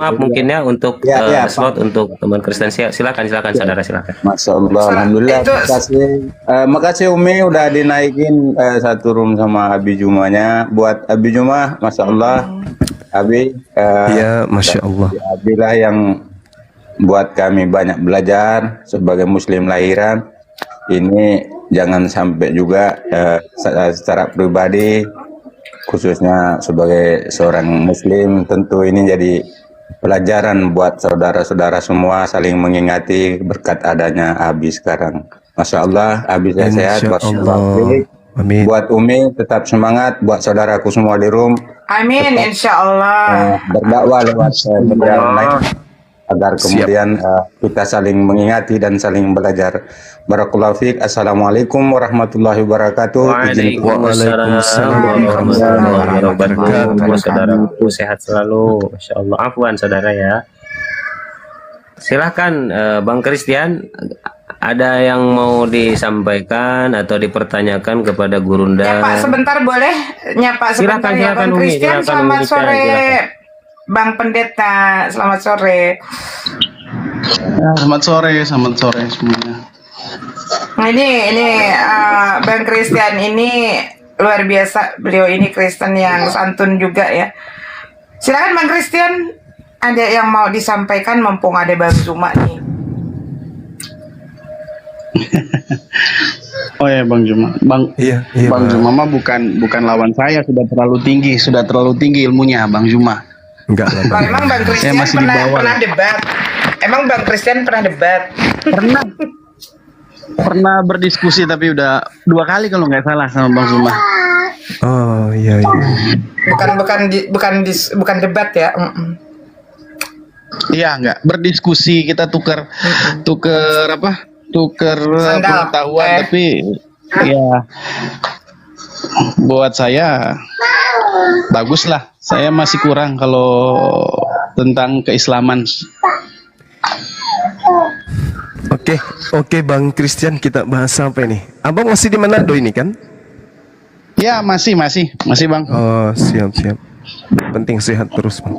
Maaf mungkin ya untuk slot untuk teman Kristen. Silakan saudara, silakan. Masya Allah, alhamdulillah. Makasih Umi udah dinaikin satu room sama Abi Jumanya. Buat Abi Juma, Masya Allah. Abi, ya Masya Allah. Abi lah yang buat kami banyak belajar sebagai Muslim lahiran. Ini jangan sampai juga secara pribadi, khususnya sebagai seorang Muslim, tentu ini jadi pelajaran buat saudara-saudara semua, saling mengingati berkat adanya Abi sekarang. Masya Allah, Abi sehat, amin. Buat Umi tetap semangat, buat saudaraku semua di room. Amin, insya Allah. Berdakwah lewat media online agar kemudian kita saling mengingati dan saling belajar. Barakallahu fiik. Assalamualaikum warahmatullahi wabarakatuh. Waalaikumsalam warahmatullahi wabarakatuh. Saudaraku sehat selalu. Masya Allah. Afwan saudara ya. Silahkan Bang Christian, ada yang mau disampaikan atau dipertanyakan kepada Gurunda? Ya Pak, sebentar boleh nyapa sebentar ya Bang Christian. Selamat sore Bang Pendeta, selamat sore. Selamat sore semuanya. Nah, ini Bang Christian ini luar biasa. Beliau ini Kristen yang santun juga ya. Silakan Bang Christian, ada yang mau disampaikan mumpung ada Bang Zuma nih. Oh ya Bang Zuma, Bang Zuma mah bukan lawan saya, sudah terlalu tinggi ilmunya Bang Zuma. Enggak lah. Emang Bang Christian pernah debat? Emang Bang Christian pernah debat? Pernah berdiskusi tapi udah 2 kali kalau nggak salah sama Bang Zuma. Oh iya. Bukan debat ya. Iya, enggak berdiskusi, kita tukar pengetahuan, tapi ya buat saya bagus lah. Saya masih kurang kalau tentang keislaman. Oke Bang Christian, kita bahas sampai nih. Abang masih di Manado ini kan? Ya masih Bang. Oh siap. Penting sehat terus Bang.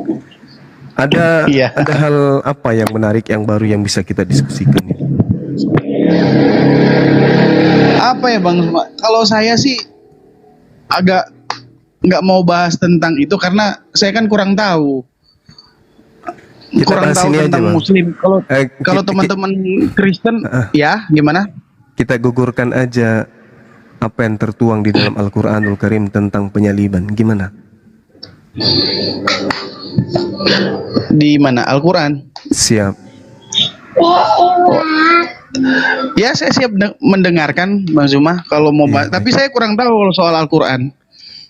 Ada hal apa yang menarik yang baru yang bisa kita diskusikan ini? Apa ya Bang? Kalau saya sih agak nggak mau bahas tentang itu karena saya kan kurang tahu. Kurang tahu tentang Muslim. Kalau teman-teman Kristen, ya gimana? Kita gugurkan aja apa yang tertuang di dalam Al-Quranul Karim tentang penyaliban. Gimana? Di mana? Al-Quran? Siap. Ya saya siap mendengarkan Bang Zuma kalau mau bahas. Tapi saya kurang tahu kalau soal Al-Quran.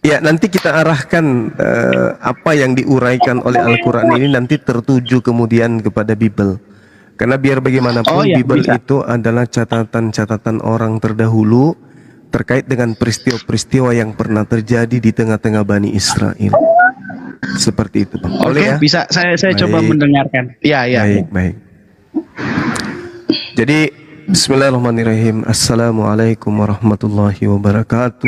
Ya nanti kita arahkan apa yang diuraikan oleh Al-Quran ini nanti tertuju kemudian kepada Bible. Karena biar bagaimanapun Bible itu adalah catatan-catatan orang terdahulu terkait dengan peristiwa-peristiwa yang pernah terjadi di tengah-tengah Bani Israel. Seperti itu Bang. Oke, ya? Bisa saya coba mendengarkan. Ya. Baik. Jadi bismillahirrahmanirrahim. Assalamualaikum warahmatullahi wabarakatuh.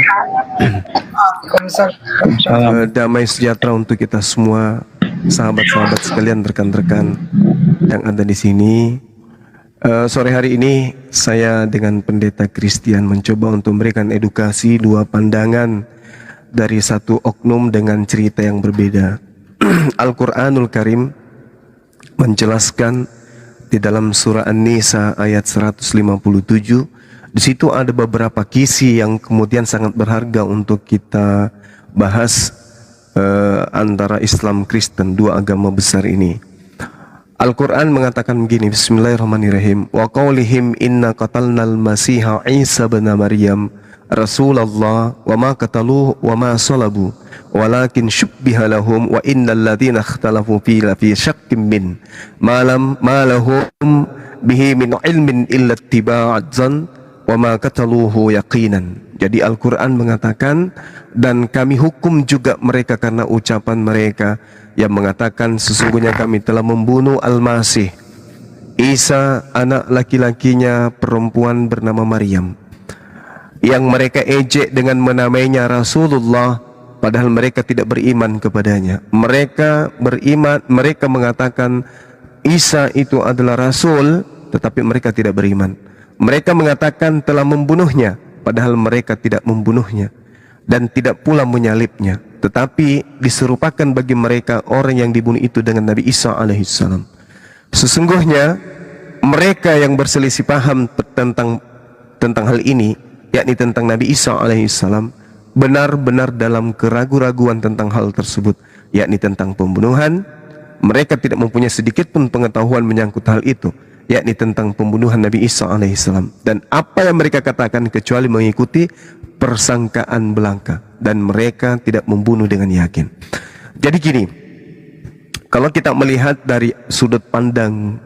Damai sejahtera untuk kita semua, sahabat-sahabat sekalian, rekan-rekan yang ada di sini. Sore hari ini saya dengan Pendeta Christian mencoba untuk memberikan edukasi 2 pandangan dari satu oknum dengan cerita yang berbeda. Al-Quranul Karim menjelaskan di dalam surah An-Nisa ayat 157, di situ ada beberapa kisi yang kemudian sangat berharga untuk kita bahas antara Islam Kristen, 2 agama besar ini. Al-Quran mengatakan begini, bismillahirrahmanirrahim, wa qawlihim inna qatalnal masiha Isa bin Maryam Rasulullah wa ma qataluhu wa ma salabu walakin syubbiha lahum wa innal ladzina ikhtalafu fi syakkin min ma lahum bihi min ilmin illa ittiba'adz dzan wa ma qataluhu yaqinan. Jadi Al-Quran mengatakan, dan kami hukum juga mereka karena ucapan mereka yang mengatakan sesungguhnya kami telah membunuh Al-Masih Isa, anak laki-lakinya perempuan bernama Maryam, yang mereka ejek dengan menamainya Rasulullah, padahal mereka tidak beriman kepadanya. Mereka beriman, mereka mengatakan Isa itu adalah rasul, tetapi mereka tidak beriman. Mereka mengatakan telah membunuhnya, padahal mereka tidak membunuhnya dan tidak pula menyalibnya, tetapi diserupakan bagi mereka orang yang dibunuh itu dengan Nabi Isa alaihissalam. Sesungguhnya mereka yang berselisih paham tentang hal ini, yakni tentang Nabi Isa alaihissalam, benar-benar dalam keraguan-raguan tentang hal tersebut, yakni tentang pembunuhan. Mereka tidak mempunyai sedikit pun pengetahuan menyangkut hal itu, yakni tentang pembunuhan Nabi Isa alaihissalam. Dan apa yang mereka katakan kecuali mengikuti persangkaan belaka, dan mereka tidak membunuh dengan yakin. Jadi gini, kalau kita melihat dari sudut pandang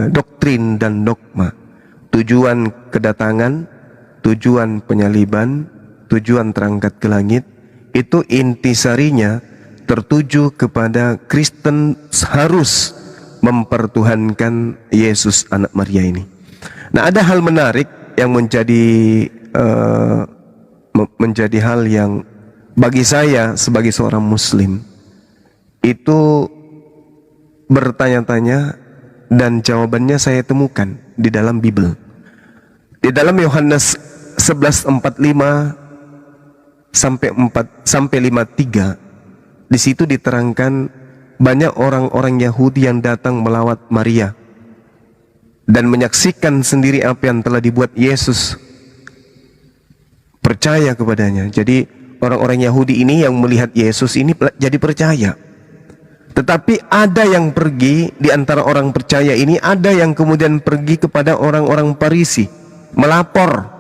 doktrin dan dogma, tujuan kedatangan, tujuan penyaliban, tujuan terangkat ke langit, itu intisarinya tertuju kepada Kristen harus mempertuhankan Yesus anak Maria ini. Nah, ada hal menarik yang menjadi hal yang bagi saya sebagai seorang muslim itu bertanya-tanya, dan jawabannya saya temukan di dalam Bible. Di dalam Yohanes 11:45 sampai 53, di situ diterangkan banyak orang-orang Yahudi yang datang melawat Maria dan menyaksikan sendiri apa yang telah dibuat Yesus, percaya kepadanya. Jadi orang-orang Yahudi ini yang melihat Yesus ini jadi percaya. Tetapi ada yang pergi di antara orang percaya ini, ada yang kemudian pergi kepada orang-orang Farisi, melapor,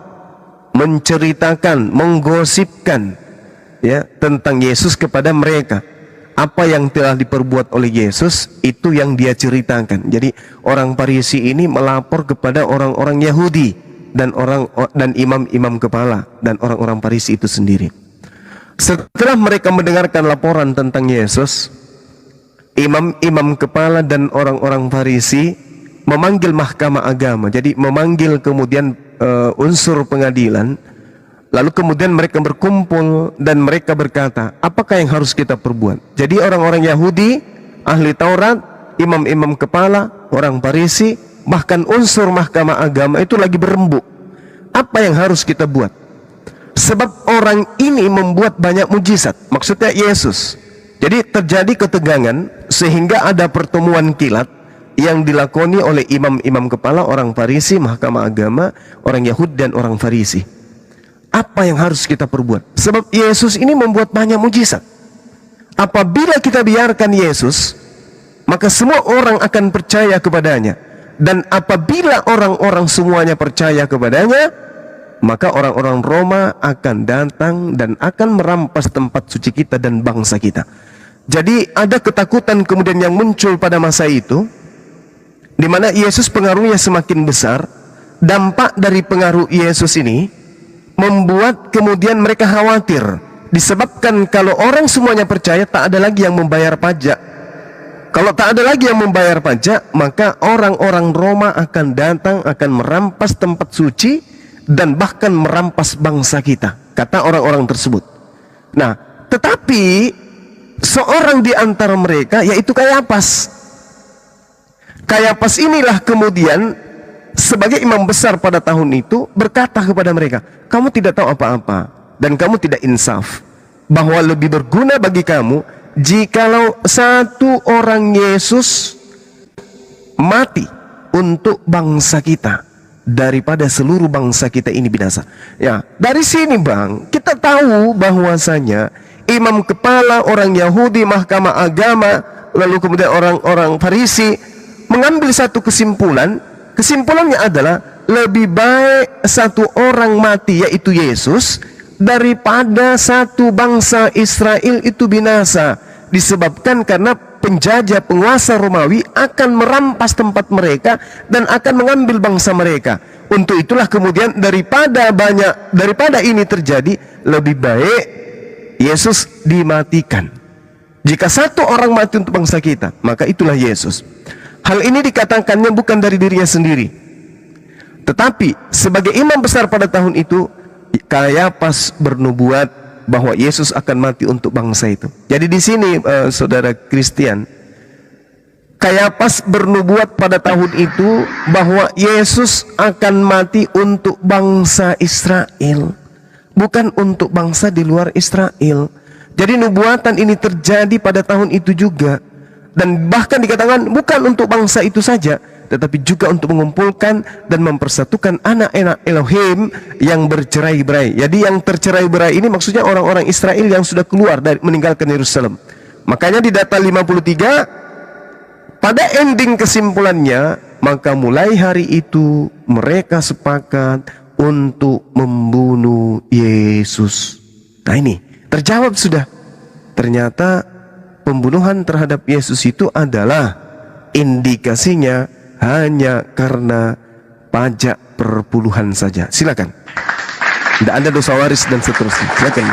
menceritakan, menggosipkan ya tentang Yesus kepada mereka. Apa yang telah diperbuat oleh Yesus itu yang dia ceritakan. Jadi orang Farisi ini melapor kepada orang-orang Yahudi dan imam-imam kepala dan orang-orang Farisi itu sendiri. Setelah mereka mendengarkan laporan tentang Yesus, imam-imam kepala dan orang-orang Farisi memanggil mahkamah agama. Jadi memanggil kemudian unsur pengadilan. Lalu kemudian mereka berkumpul dan mereka berkata, apakah yang harus kita perbuat? Jadi orang-orang Yahudi, ahli Taurat, imam-imam kepala, orang Farisi, bahkan unsur mahkamah agama itu lagi berembuk. Apa yang harus kita buat? Sebab orang ini membuat banyak mujizat, maksudnya Yesus. Jadi terjadi ketegangan sehingga ada pertemuan kilat yang dilakoni oleh imam-imam kepala, orang Farisi, mahkamah agama, orang Yahudi dan orang Farisi. Apa yang harus kita perbuat? Sebab Yesus ini membuat banyak mujizat. Apabila kita biarkan Yesus, maka semua orang akan percaya kepadanya. Dan apabila orang-orang semuanya percaya kepadanya, maka orang-orang Roma akan datang dan akan merampas tempat suci kita dan bangsa kita. Jadi ada ketakutan kemudian yang muncul pada masa itu, di mana Yesus pengaruhnya semakin besar. Dampak dari pengaruh Yesus ini membuat kemudian mereka khawatir, disebabkan kalau orang semuanya percaya tak ada lagi yang membayar pajak. Kalau tak ada lagi yang membayar pajak, maka orang-orang Roma akan datang, akan merampas tempat suci dan bahkan merampas bangsa kita, kata orang-orang tersebut. Nah, tetapi seorang di antara mereka, yaitu Kayafas. Kayafas inilah kemudian sebagai imam besar pada tahun itu berkata kepada mereka, kamu tidak tahu apa-apa dan kamu tidak insaf, bahwa lebih berguna bagi kamu jikalau satu orang Yesus mati untuk bangsa kita daripada seluruh bangsa kita ini binasa. Ya, dari sini Bang, kita tahu bahwasanya imam kepala, orang Yahudi, mahkamah agama, lalu kemudian orang-orang Farisi mengambil satu kesimpulan. Kesimpulannya adalah lebih baik satu orang mati, yaitu Yesus, daripada satu bangsa Israel itu binasa. Disebabkan karena penjajah, penguasa Romawi akan merampas tempat mereka dan akan mengambil bangsa mereka. Untuk itulah kemudian daripada ini terjadi, lebih baik Yesus dimatikan. Jika satu orang mati untuk bangsa kita, maka itulah Yesus. Hal ini dikatakannya bukan dari dirinya sendiri, tetapi sebagai imam besar pada tahun itu, Kayafas bernubuat bahwa Yesus akan mati untuk bangsa itu. Jadi di sini saudara Christian, Kayapas bernubuat pada tahun itu bahwa Yesus akan mati untuk bangsa Israel, bukan untuk bangsa di luar Israel. Jadi nubuatan ini terjadi pada tahun itu juga. Dan bahkan dikatakan bukan untuk bangsa itu saja, tetapi juga untuk mengumpulkan dan mempersatukan anak-anak Elohim yang bercerai-berai. Jadi yang tercerai-berai ini maksudnya orang-orang Israel yang sudah keluar dari meninggalkan Yerusalem. Makanya di data 53, pada ending kesimpulannya, maka mulai hari itu mereka sepakat untuk membunuh Yesus. Nah ini terjawab sudah. Ternyata pembunuhan terhadap Yesus itu adalah indikasinya hanya karena pajak perpuluhan saja. Silakan. Tidak ada dosa waris dan seterusnya. Silakan.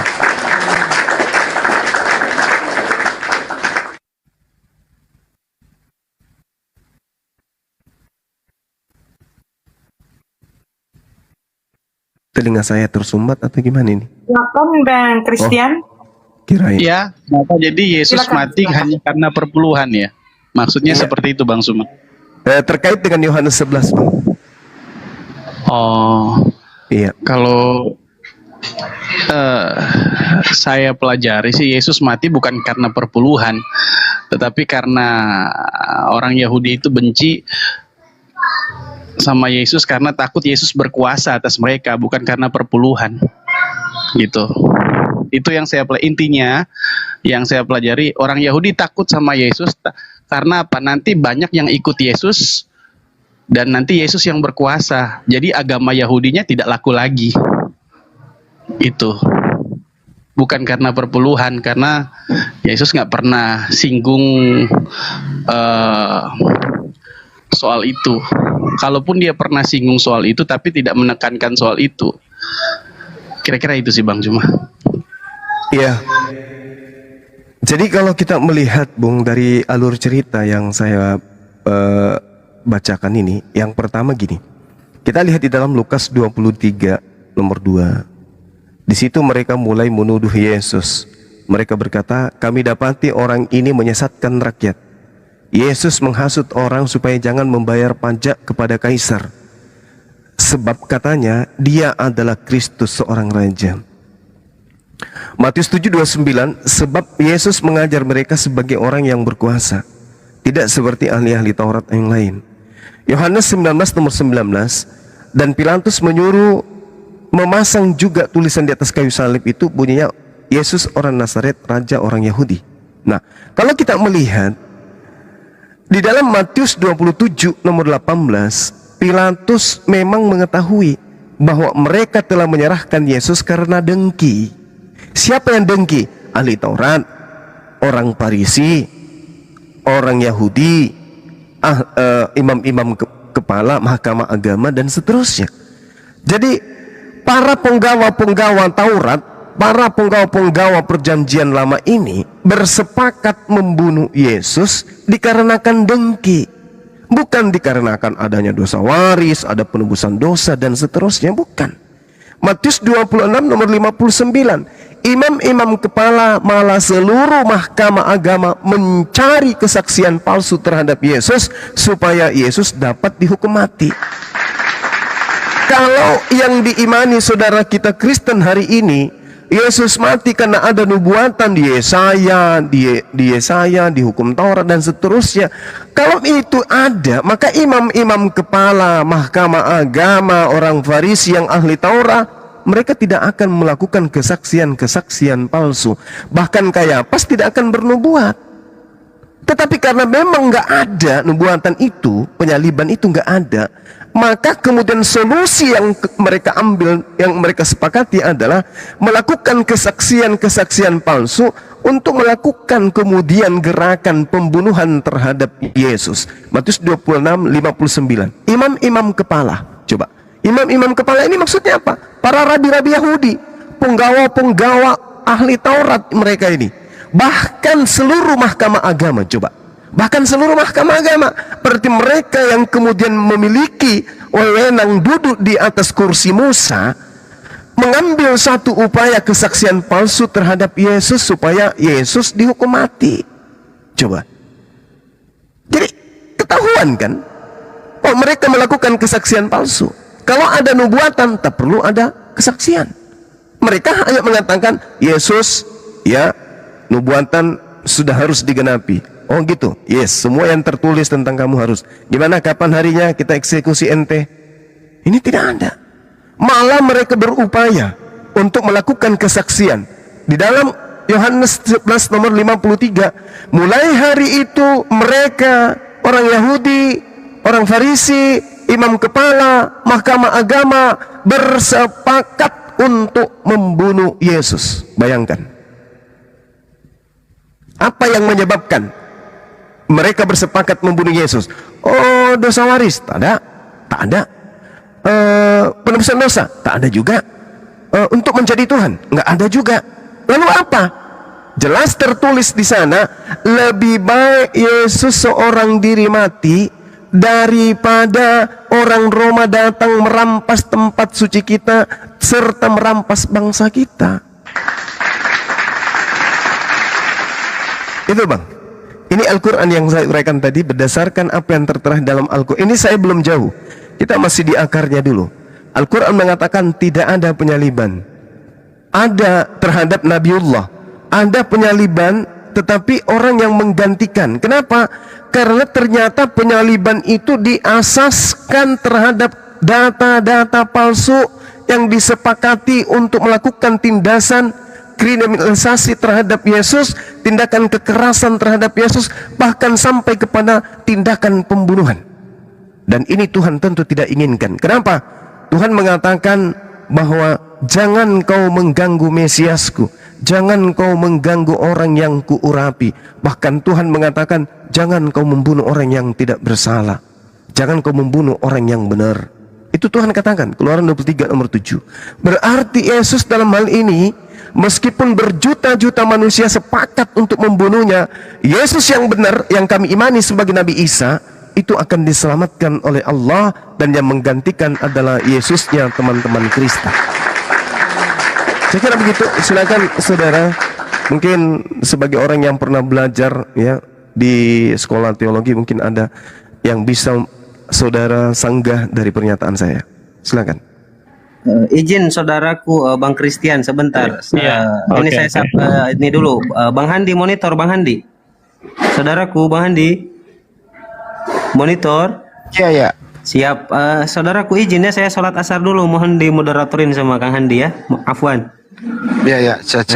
Telinga saya tersumbat atau gimana ini? Silakan Bang Christian. Kirain. Ya, maka jadi Yesus Silakan, mati silakan. hanya karena perpuluhan ya. Maksudnya seperti itu Bang Suma. Terkait dengan Yohanes 11, Bang. Oh, Iya. kalau saya pelajari sih Yesus mati bukan karena perpuluhan, tetapi karena orang Yahudi itu benci sama Yesus karena takut Yesus berkuasa atas mereka, bukan karena perpuluhan. Gitu. Itu yang saya intinya yang saya pelajari, orang Yahudi takut sama Yesus karena apa? Nanti banyak yang ikut Yesus dan nanti Yesus yang berkuasa. Jadi agama Yahudinya tidak laku lagi. Itu. Bukan karena perpuluhan, karena Yesus nggak pernah singgung soal itu. Kalaupun dia pernah singgung soal itu tapi tidak menekankan soal itu. Kira-kira itu sih Bang Juma. Iya. Jadi kalau kita melihat Bung dari alur cerita yang saya bacakan ini, yang pertama gini. Kita lihat di dalam Lukas 23 nomor 2. Di situ mereka mulai menuduh Yesus. Mereka berkata, kami dapati orang ini menyesatkan rakyat. Yesus menghasut orang supaya jangan membayar pajak kepada kaisar. Sebab katanya dia adalah Kristus, seorang raja. Matius 7:29, sebab Yesus mengajar mereka sebagai orang yang berkuasa, tidak seperti ahli-ahli Taurat yang lain. Yohanes 19 nomor 19, dan Pilatus menyuruh memasang juga tulisan di atas kayu salib itu, bunyinya Yesus orang Nazaret, raja orang Yahudi. Nah, kalau kita melihat di dalam Matius 27 nomor 18, Pilatus memang mengetahui bahwa mereka telah menyerahkan Yesus karena dengki. Siapa yang dengki? Ahli Taurat, orang Farisi, orang Yahudi, imam-imam kepala mahkamah agama dan seterusnya. Jadi para penggawa-penggawa Taurat, para penggawa-penggawa perjanjian lama ini bersepakat membunuh Yesus dikarenakan dengki, bukan dikarenakan adanya dosa waris, ada penebusan dosa dan seterusnya, bukan. Matius 26 nomor 59, imam-imam kepala malah seluruh mahkamah agama mencari kesaksian palsu terhadap Yesus supaya Yesus dapat dihukum mati. Kalau yang diimani saudara kita Kristen hari ini, Yesus mati karena ada nubuatan di Yesaya, di hukum Taurat dan seterusnya. Kalau itu ada, maka imam-imam kepala mahkamah agama, orang Farisi yang ahli Taurat, mereka tidak akan melakukan kesaksian-kesaksian palsu. Bahkan Kayapas tidak akan bernubuat. Tetapi karena memang nggak ada nubuatan itu, penyaliban itu nggak ada, maka kemudian solusi yang mereka ambil, yang mereka sepakati adalah melakukan kesaksian-kesaksian palsu untuk melakukan kemudian gerakan pembunuhan terhadap Yesus. Matius 26:59. Imam-imam kepala, coba. Imam-imam kepala ini maksudnya apa? Para rabi-rabi Yahudi, penggawa-penggawa ahli Taurat mereka ini. Bahkan seluruh mahkamah agama, coba. Bahkan seluruh mahkamah agama, berarti mereka yang kemudian memiliki wewenang duduk di atas kursi Musa, mengambil satu upaya kesaksian palsu terhadap Yesus supaya Yesus dihukum mati. Coba. Jadi ketahuan kan? Oh, mereka melakukan kesaksian palsu. Kalau ada nubuatan, tak perlu ada kesaksian. Mereka hanya mengatakan Yesus, ya, nubuatan sudah harus digenapi. Oh gitu, yes, semua yang tertulis tentang kamu harus. Gimana, kapan harinya kita eksekusi ente? Ini tidak ada. Malah mereka berupaya untuk melakukan kesaksian. Di dalam Yohanes 11 nomor 53, mulai hari itu mereka, orang Yahudi, orang Farisi, imam kepala, mahkamah agama, bersepakat untuk membunuh Yesus. Bayangkan. Apa yang menyebabkan mereka bersepakat membunuh Yesus? Oh, dosa waris? Tak ada. Tak ada. Penebusan dosa? Tak ada juga. Untuk menjadi Tuhan? Nggak ada juga. Lalu apa? Jelas tertulis di sana, lebih baik Yesus seorang diri mati daripada orang Roma datang merampas tempat suci kita serta merampas bangsa kita. Itu bang, ini Al-Quran yang saya uraikan tadi berdasarkan apa yang tertera dalam Al-Quran. Ini saya belum jauh, kita masih di akarnya dulu. Al-Quran mengatakan tidak ada penyaliban. Ada terhadap Nabiullah, ada penyaliban, tetapi orang yang menggantikan. Kenapa? Karena ternyata penyaliban itu diasaskan terhadap data-data palsu yang disepakati untuk melakukan tindasan kriminalisasi terhadap Yesus, tindakan kekerasan terhadap Yesus, bahkan sampai kepada tindakan pembunuhan. Dan ini Tuhan tentu tidak inginkan. Kenapa? Tuhan mengatakan bahwa jangan kau mengganggu Mesiasku, jangan kau mengganggu orang yang kuurapi. Bahkan Tuhan mengatakan jangan kau membunuh orang yang tidak bersalah, jangan kau membunuh orang yang benar. Itu Tuhan katakan, Keluaran 23 nomor 7. Berarti Yesus dalam hal ini, meskipun berjuta-juta manusia sepakat untuk membunuhnya, Yesus yang benar, yang kami imani sebagai Nabi Isa, itu akan diselamatkan oleh Allah, dan yang menggantikan adalah Yesusnya teman-teman Kristen. Saya kira begitu. Silakan saudara, mungkin sebagai orang yang pernah belajar ya di sekolah teologi, mungkin ada yang bisa saudara sanggah dari pernyataan saya. Silakan. Izin saudaraku, Bang Christian sebentar. Ini Oke, saya ini dulu, Bang Handi monitor, Bang Handi. Saudaraku, Bang Handi monitor. Iya, ya. Siap. Saudaraku, izin ya, saya sholat asar dulu. Mohon dimoderatorin sama Kang Handi ya. Afwan. Iya, ya. Siap.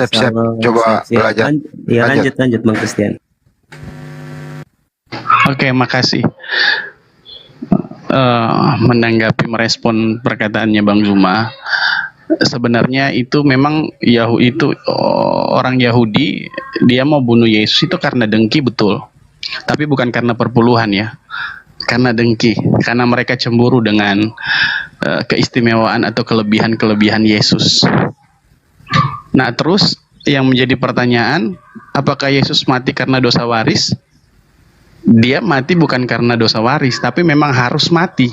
Coba Siap. belajar. Ya, lanjut Bang Christian. Oke, makasih. Menanggapi merespon perkataannya Bang Zuma, sebenarnya itu memang orang Yahudi, dia mau bunuh Yesus itu karena dengki, betul, tapi bukan karena perpuluhan ya, karena dengki, karena mereka cemburu dengan keistimewaan atau kelebihan Yesus. Nah, terus yang menjadi pertanyaan, apakah Yesus mati karena dosa waris? Dia mati bukan karena dosa waris, tapi memang harus mati.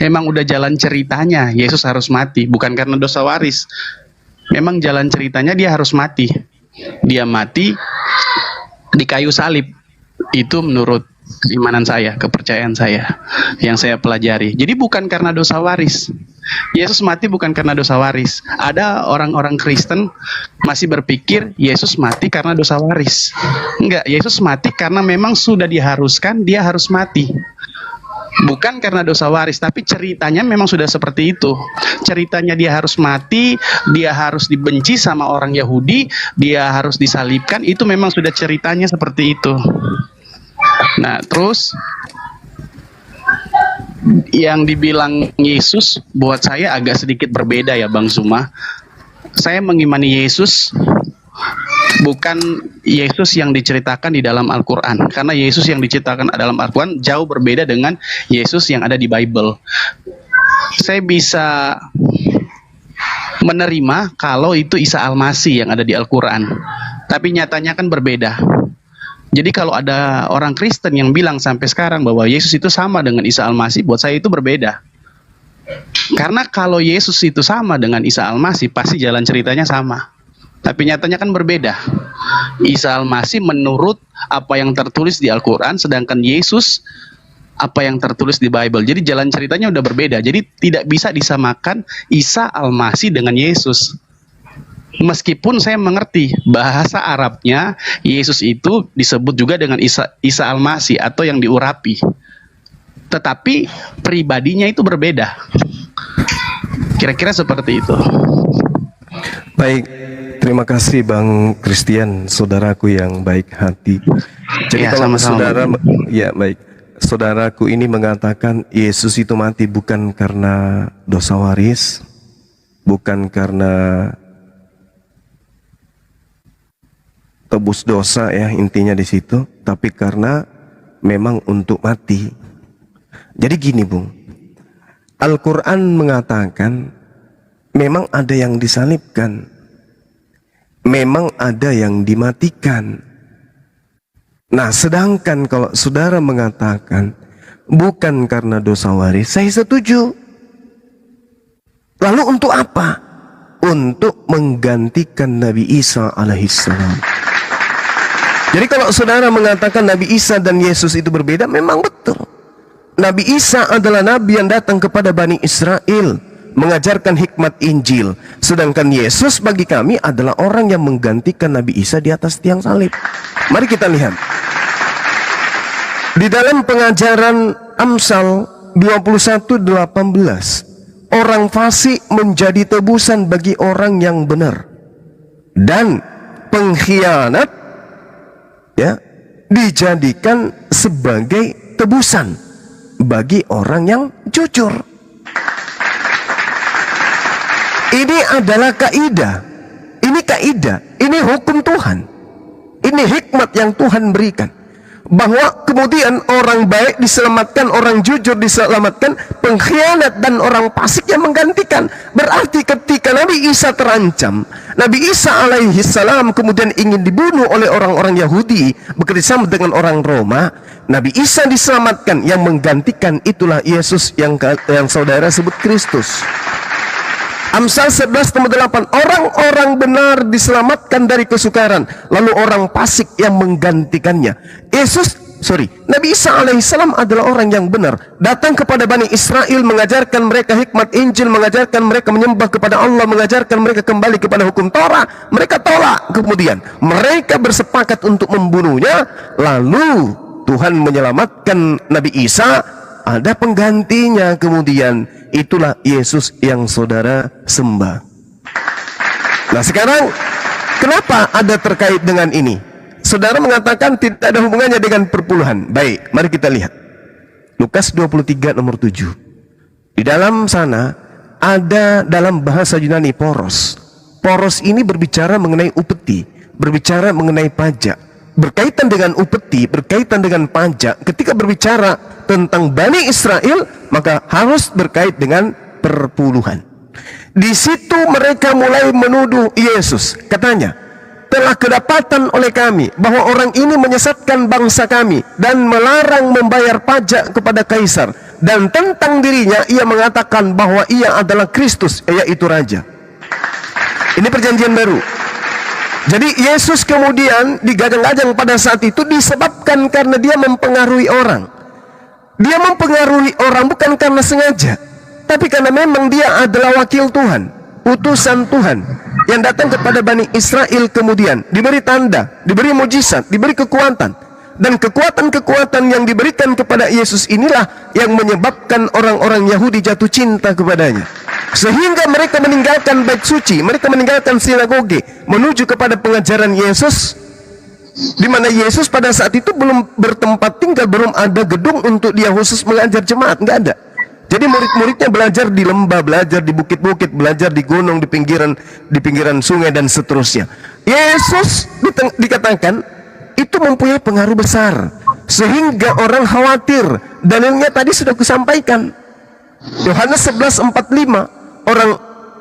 Emang udah jalan ceritanya, Yesus harus mati, bukan karena dosa waris. Memang jalan ceritanya dia harus mati. Dia mati di kayu salib. Itu menurut keimanan saya, kepercayaan saya, yang saya pelajari. Jadi bukan karena dosa waris. Yesus mati bukan karena dosa waris. Ada orang-orang Kristen masih berpikir Yesus mati karena dosa waris. Enggak, Yesus mati karena memang sudah diharuskan, dia harus mati. Bukan karena dosa waris, tapi ceritanya memang sudah seperti itu. Ceritanya dia harus mati, dia harus dibenci sama orang Yahudi, dia harus disalibkan, itu memang sudah ceritanya seperti itu. Nah, terus yang dibilang Yesus buat saya agak sedikit berbeda ya Bang Zuma. Saya mengimani Yesus bukan Yesus yang diceritakan di dalam Al-Quran, karena Yesus yang diceritakan dalam Al-Quran jauh berbeda dengan Yesus yang ada di Bible. Saya bisa menerima kalau itu Isa Al-Masih yang ada di Al-Quran, tapi nyatanya kan berbeda. Jadi kalau ada orang Kristen yang bilang sampai sekarang bahwa Yesus itu sama dengan Isa Al-Masih, buat saya itu berbeda. Karena kalau Yesus itu sama dengan Isa Al-Masih, pasti jalan ceritanya sama. Tapi nyatanya kan berbeda. Isa Al-Masih menurut apa yang tertulis di Al-Quran, sedangkan Yesus apa yang tertulis di Bible. Jadi jalan ceritanya udah berbeda. Jadi tidak bisa disamakan Isa Al-Masih dengan Yesus. Meskipun saya mengerti bahasa Arabnya, Yesus itu disebut juga dengan Isa Al-Masih atau yang diurapi. Tetapi pribadinya itu berbeda. Kira-kira seperti itu. Baik, terima kasih Bang Christian, saudaraku yang baik hati. Jadi Ya, kalau sama-sama. saudara, ya baik, saudaraku ini mengatakan Yesus itu mati bukan karena dosa waris, bukan karena tebus dosa ya intinya di situ, tapi karena memang untuk mati. Jadi gini Bung, Al-Quran mengatakan memang ada yang disalibkan, memang ada yang dimatikan. Nah sedangkan kalau saudara mengatakan bukan karena dosa waris, saya setuju. Lalu untuk apa? Untuk menggantikan Nabi Isa alaihissalam. Jadi kalau saudara mengatakan Nabi Isa dan Yesus itu berbeda, memang betul. Nabi Isa adalah Nabi yang datang kepada Bani Israel, mengajarkan hikmat Injil. Sedangkan Yesus bagi kami adalah orang yang menggantikan Nabi Isa di atas tiang salib. Mari kita lihat. Di dalam pengajaran Amsal 21:18, orang fasik menjadi tebusan bagi orang yang benar. Dan pengkhianat ya dijadikan sebagai tebusan bagi orang yang jujur. Ini adalah kaidah. Ini kaidah, ini hukum Tuhan. Ini hikmat yang Tuhan berikan. Bahwa kemudian orang baik diselamatkan, orang jujur diselamatkan, pengkhianat dan orang fasik yang menggantikan. Berarti ketika Nabi Isa terancam, Nabi Isa alaihi salam kemudian ingin dibunuh oleh orang-orang Yahudi bekerjasama dengan orang Roma, Nabi Isa diselamatkan, yang menggantikan itulah Yesus yang saudara sebut Kristus. Amsal 11:8, orang-orang benar diselamatkan dari kesukaran, lalu orang fasik yang menggantikannya. Nabi Isa alaihissalam adalah orang yang benar, datang kepada Bani Israel, mengajarkan mereka hikmat Injil, mengajarkan mereka menyembah kepada Allah, mengajarkan mereka kembali kepada hukum Torah. Mereka tolak, kemudian mereka bersepakat untuk membunuhnya, lalu Tuhan menyelamatkan Nabi Isa, ada penggantinya kemudian. Itulah Yesus yang saudara sembah. Nah sekarang kenapa ada terkait dengan ini? Saudara mengatakan tidak ada hubungannya dengan perpuluhan. Baik, mari kita lihat Lukas 23 nomor 7. Di dalam sana ada dalam bahasa Yunani poros. Poros ini berbicara mengenai upeti, berbicara mengenai pajak. Berkaitan dengan upeti, berkaitan dengan pajak. Ketika berbicara tentang Bani Israel, maka harus berkait dengan perpuluhan. Di situ mereka mulai menuduh Yesus. Katanya, telah kedapatan oleh kami bahwa orang ini menyesatkan bangsa kami dan melarang membayar pajak kepada Kaisar. Dan tentang dirinya ia mengatakan bahwa ia adalah Kristus, yaitu Raja. Ini perjanjian baru. Jadi Yesus kemudian digadang-gadang pada saat itu disebabkan karena dia mempengaruhi orang. Dia mempengaruhi orang bukan karena sengaja, tapi karena memang dia adalah wakil Tuhan, utusan Tuhan yang datang kepada Bani Israel, kemudian diberi tanda, diberi mujizat, diberi kekuatan. Dan kekuatan-kekuatan yang diberikan kepada Yesus inilah yang menyebabkan orang-orang Yahudi jatuh cinta kepadanya. Sehingga mereka meninggalkan bait suci, mereka meninggalkan sinagoge, menuju kepada pengajaran Yesus, di mana Yesus pada saat itu belum bertempat tinggal, belum ada gedung untuk dia khusus mengajar jemaat, nggak ada. Jadi murid-muridnya belajar di lembah, belajar di bukit-bukit, belajar di gunung, di pinggiran sungai dan seterusnya. Yesus dikatakan itu mempunyai pengaruh besar sehingga orang khawatir. Dalilnya tadi sudah kusampaikan. Yohanes 11:45, orang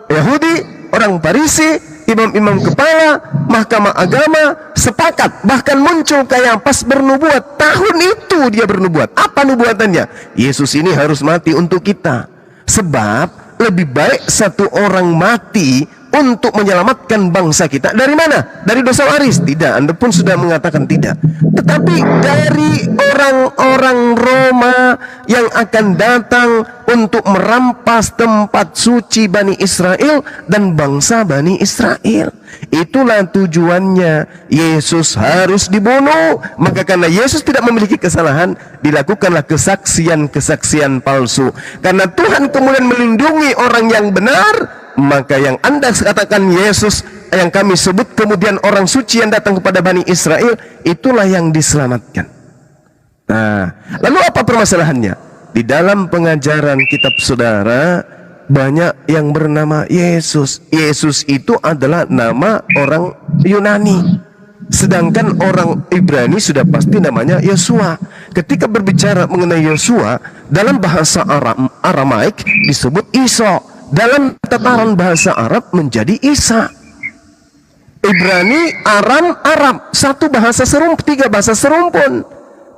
Yahudi, orang Farisi, imam-imam kepala, mahkamah agama sepakat, bahkan muncul Kayapas bernubuat. Tahun itu dia bernubuat. Apa nubuatannya? Yesus ini harus mati untuk kita. Sebab lebih baik satu orang mati untuk menyelamatkan bangsa kita dari mana? Dari dosa waris? Tidak, Anda pun sudah mengatakan tidak. Tetapi dari orang-orang Roma yang akan datang untuk merampas tempat suci Bani Israel dan bangsa Bani Israel. Itulah tujuannya Yesus harus dibunuh. Maka karena Yesus tidak memiliki kesalahan, dilakukanlah kesaksian-kesaksian palsu. Karena Tuhan kemudian melindungi orang yang benar, maka yang Anda katakan Yesus yang kami sebut kemudian orang suci yang datang kepada Bani Israel, itulah yang diselamatkan. Nah, lalu apa permasalahannya? Di dalam pengajaran kitab saudara banyak yang bernama Yesus. Yesus itu adalah nama orang Yunani. Sedangkan orang Ibrani sudah pasti namanya Yosua. Ketika berbicara mengenai Yosua, dalam bahasa Aramaik disebut Iso. Dalam tataran bahasa Arab menjadi Isa. Ibrani, Aram, Arab, satu bahasa serumpun, tiga bahasa serumpun.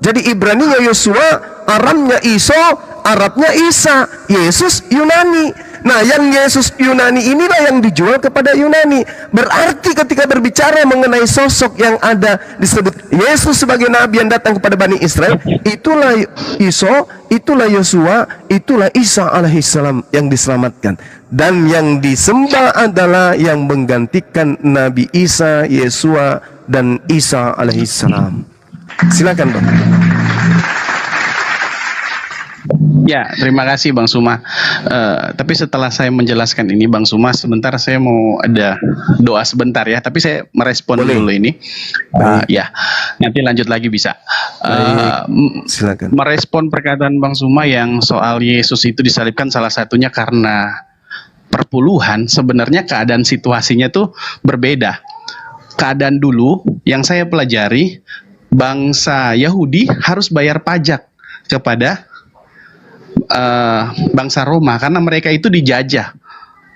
Jadi Ibraninya Yosua, Aramnya Iso, Arabnya Isa. Yesus Yunani. Nah, yang Yesus Yunani inilah yang dijual kepada Yunani. Berarti ketika berbicara mengenai sosok yang ada disebut Yesus sebagai nabi yang datang kepada Bani Israel, itulah Iso, itulah Yosua, itulah Isa alaihissalam yang diselamatkan. Dan yang disembah adalah yang menggantikan Nabi Isa, Yesua, dan Isa alaihissalam. Silakan, Bang. Ya, terima kasih Bang Suma. Tapi setelah saya menjelaskan ini, Bang Suma, sebentar saya mau ada doa sebentar ya. Tapi saya merespon Boleh. dulu ini. Ya, nanti lanjut lagi bisa. Silakan. Merespon perkataan Bang Suma yang soal Yesus itu disalibkan salah satunya karena perpuluhan. Sebenarnya keadaan situasinya tuh berbeda. Keadaan dulu yang saya pelajari, bangsa Yahudi harus bayar pajak kepada bangsa Roma karena mereka itu dijajah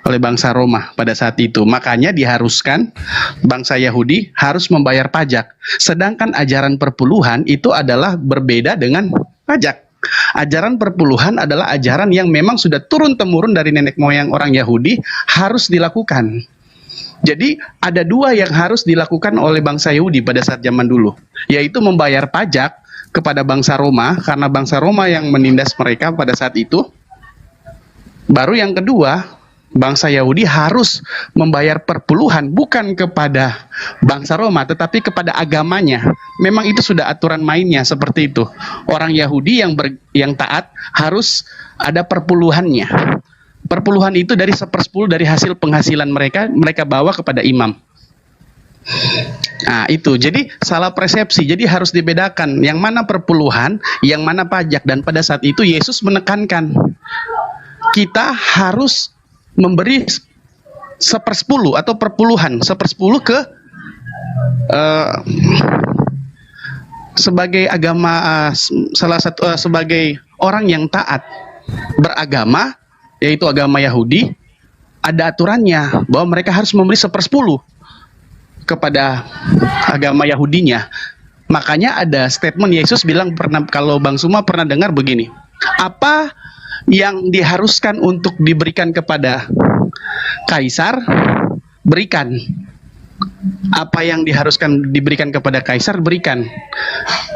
oleh bangsa Roma pada saat itu. Makanya diharuskan bangsa Yahudi harus membayar pajak. Sedangkan ajaran perpuluhan itu adalah berbeda dengan pajak. Ajaran perpuluhan adalah ajaran yang memang sudah turun-temurun dari nenek moyang orang Yahudi, harus dilakukan. Jadi ada dua yang harus dilakukan oleh bangsa Yahudi pada saat zaman dulu, yaitu membayar pajak kepada bangsa Roma karena bangsa Roma yang menindas mereka pada saat itu. Baru yang kedua, bangsa Yahudi harus membayar perpuluhan bukan kepada bangsa Roma tetapi kepada agamanya. Memang itu sudah aturan mainnya seperti itu. Orang Yahudi yang taat harus ada perpuluhannya. Perpuluhan itu dari 1/10 dari hasil penghasilan mereka bawa kepada imam. Nah itu, jadi salah persepsi. Jadi harus dibedakan yang mana perpuluhan, yang mana pajak. Dan pada saat itu Yesus menekankan kita harus memberi 1/10 atau perpuluhan 1/10 ke sebagai agama salah satu sebagai orang yang taat beragama, yaitu agama Yahudi. Ada aturannya bahwa mereka harus memberi 1/10 kepada agama Yahudinya. Makanya ada statement Yesus bilang, kalau Bang Suma pernah dengar begini, apa yang diharuskan untuk diberikan kepada kaisar, berikan. Apa yang diharuskan diberikan kepada kaisar, berikan.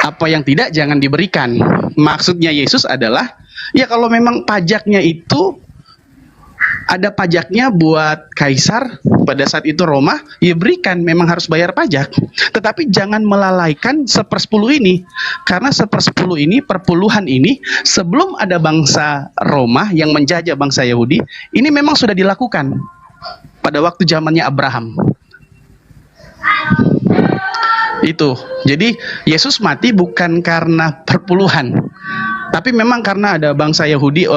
Apa yang tidak, jangan diberikan. Maksudnya Yesus adalah, ya kalau memang pajaknya itu ada pajaknya buat kaisar pada saat itu Roma, ya berikan, memang harus bayar pajak. Tetapi jangan melalaikan 1/10 ini, karena 1/10 ini, perpuluhan ini, sebelum ada bangsa Roma yang menjajah bangsa Yahudi, ini memang sudah dilakukan pada waktu zamannya Abraham. Itu. Jadi Yesus mati bukan karena perpuluhan, tapi memang karena ada bangsa Yahudi,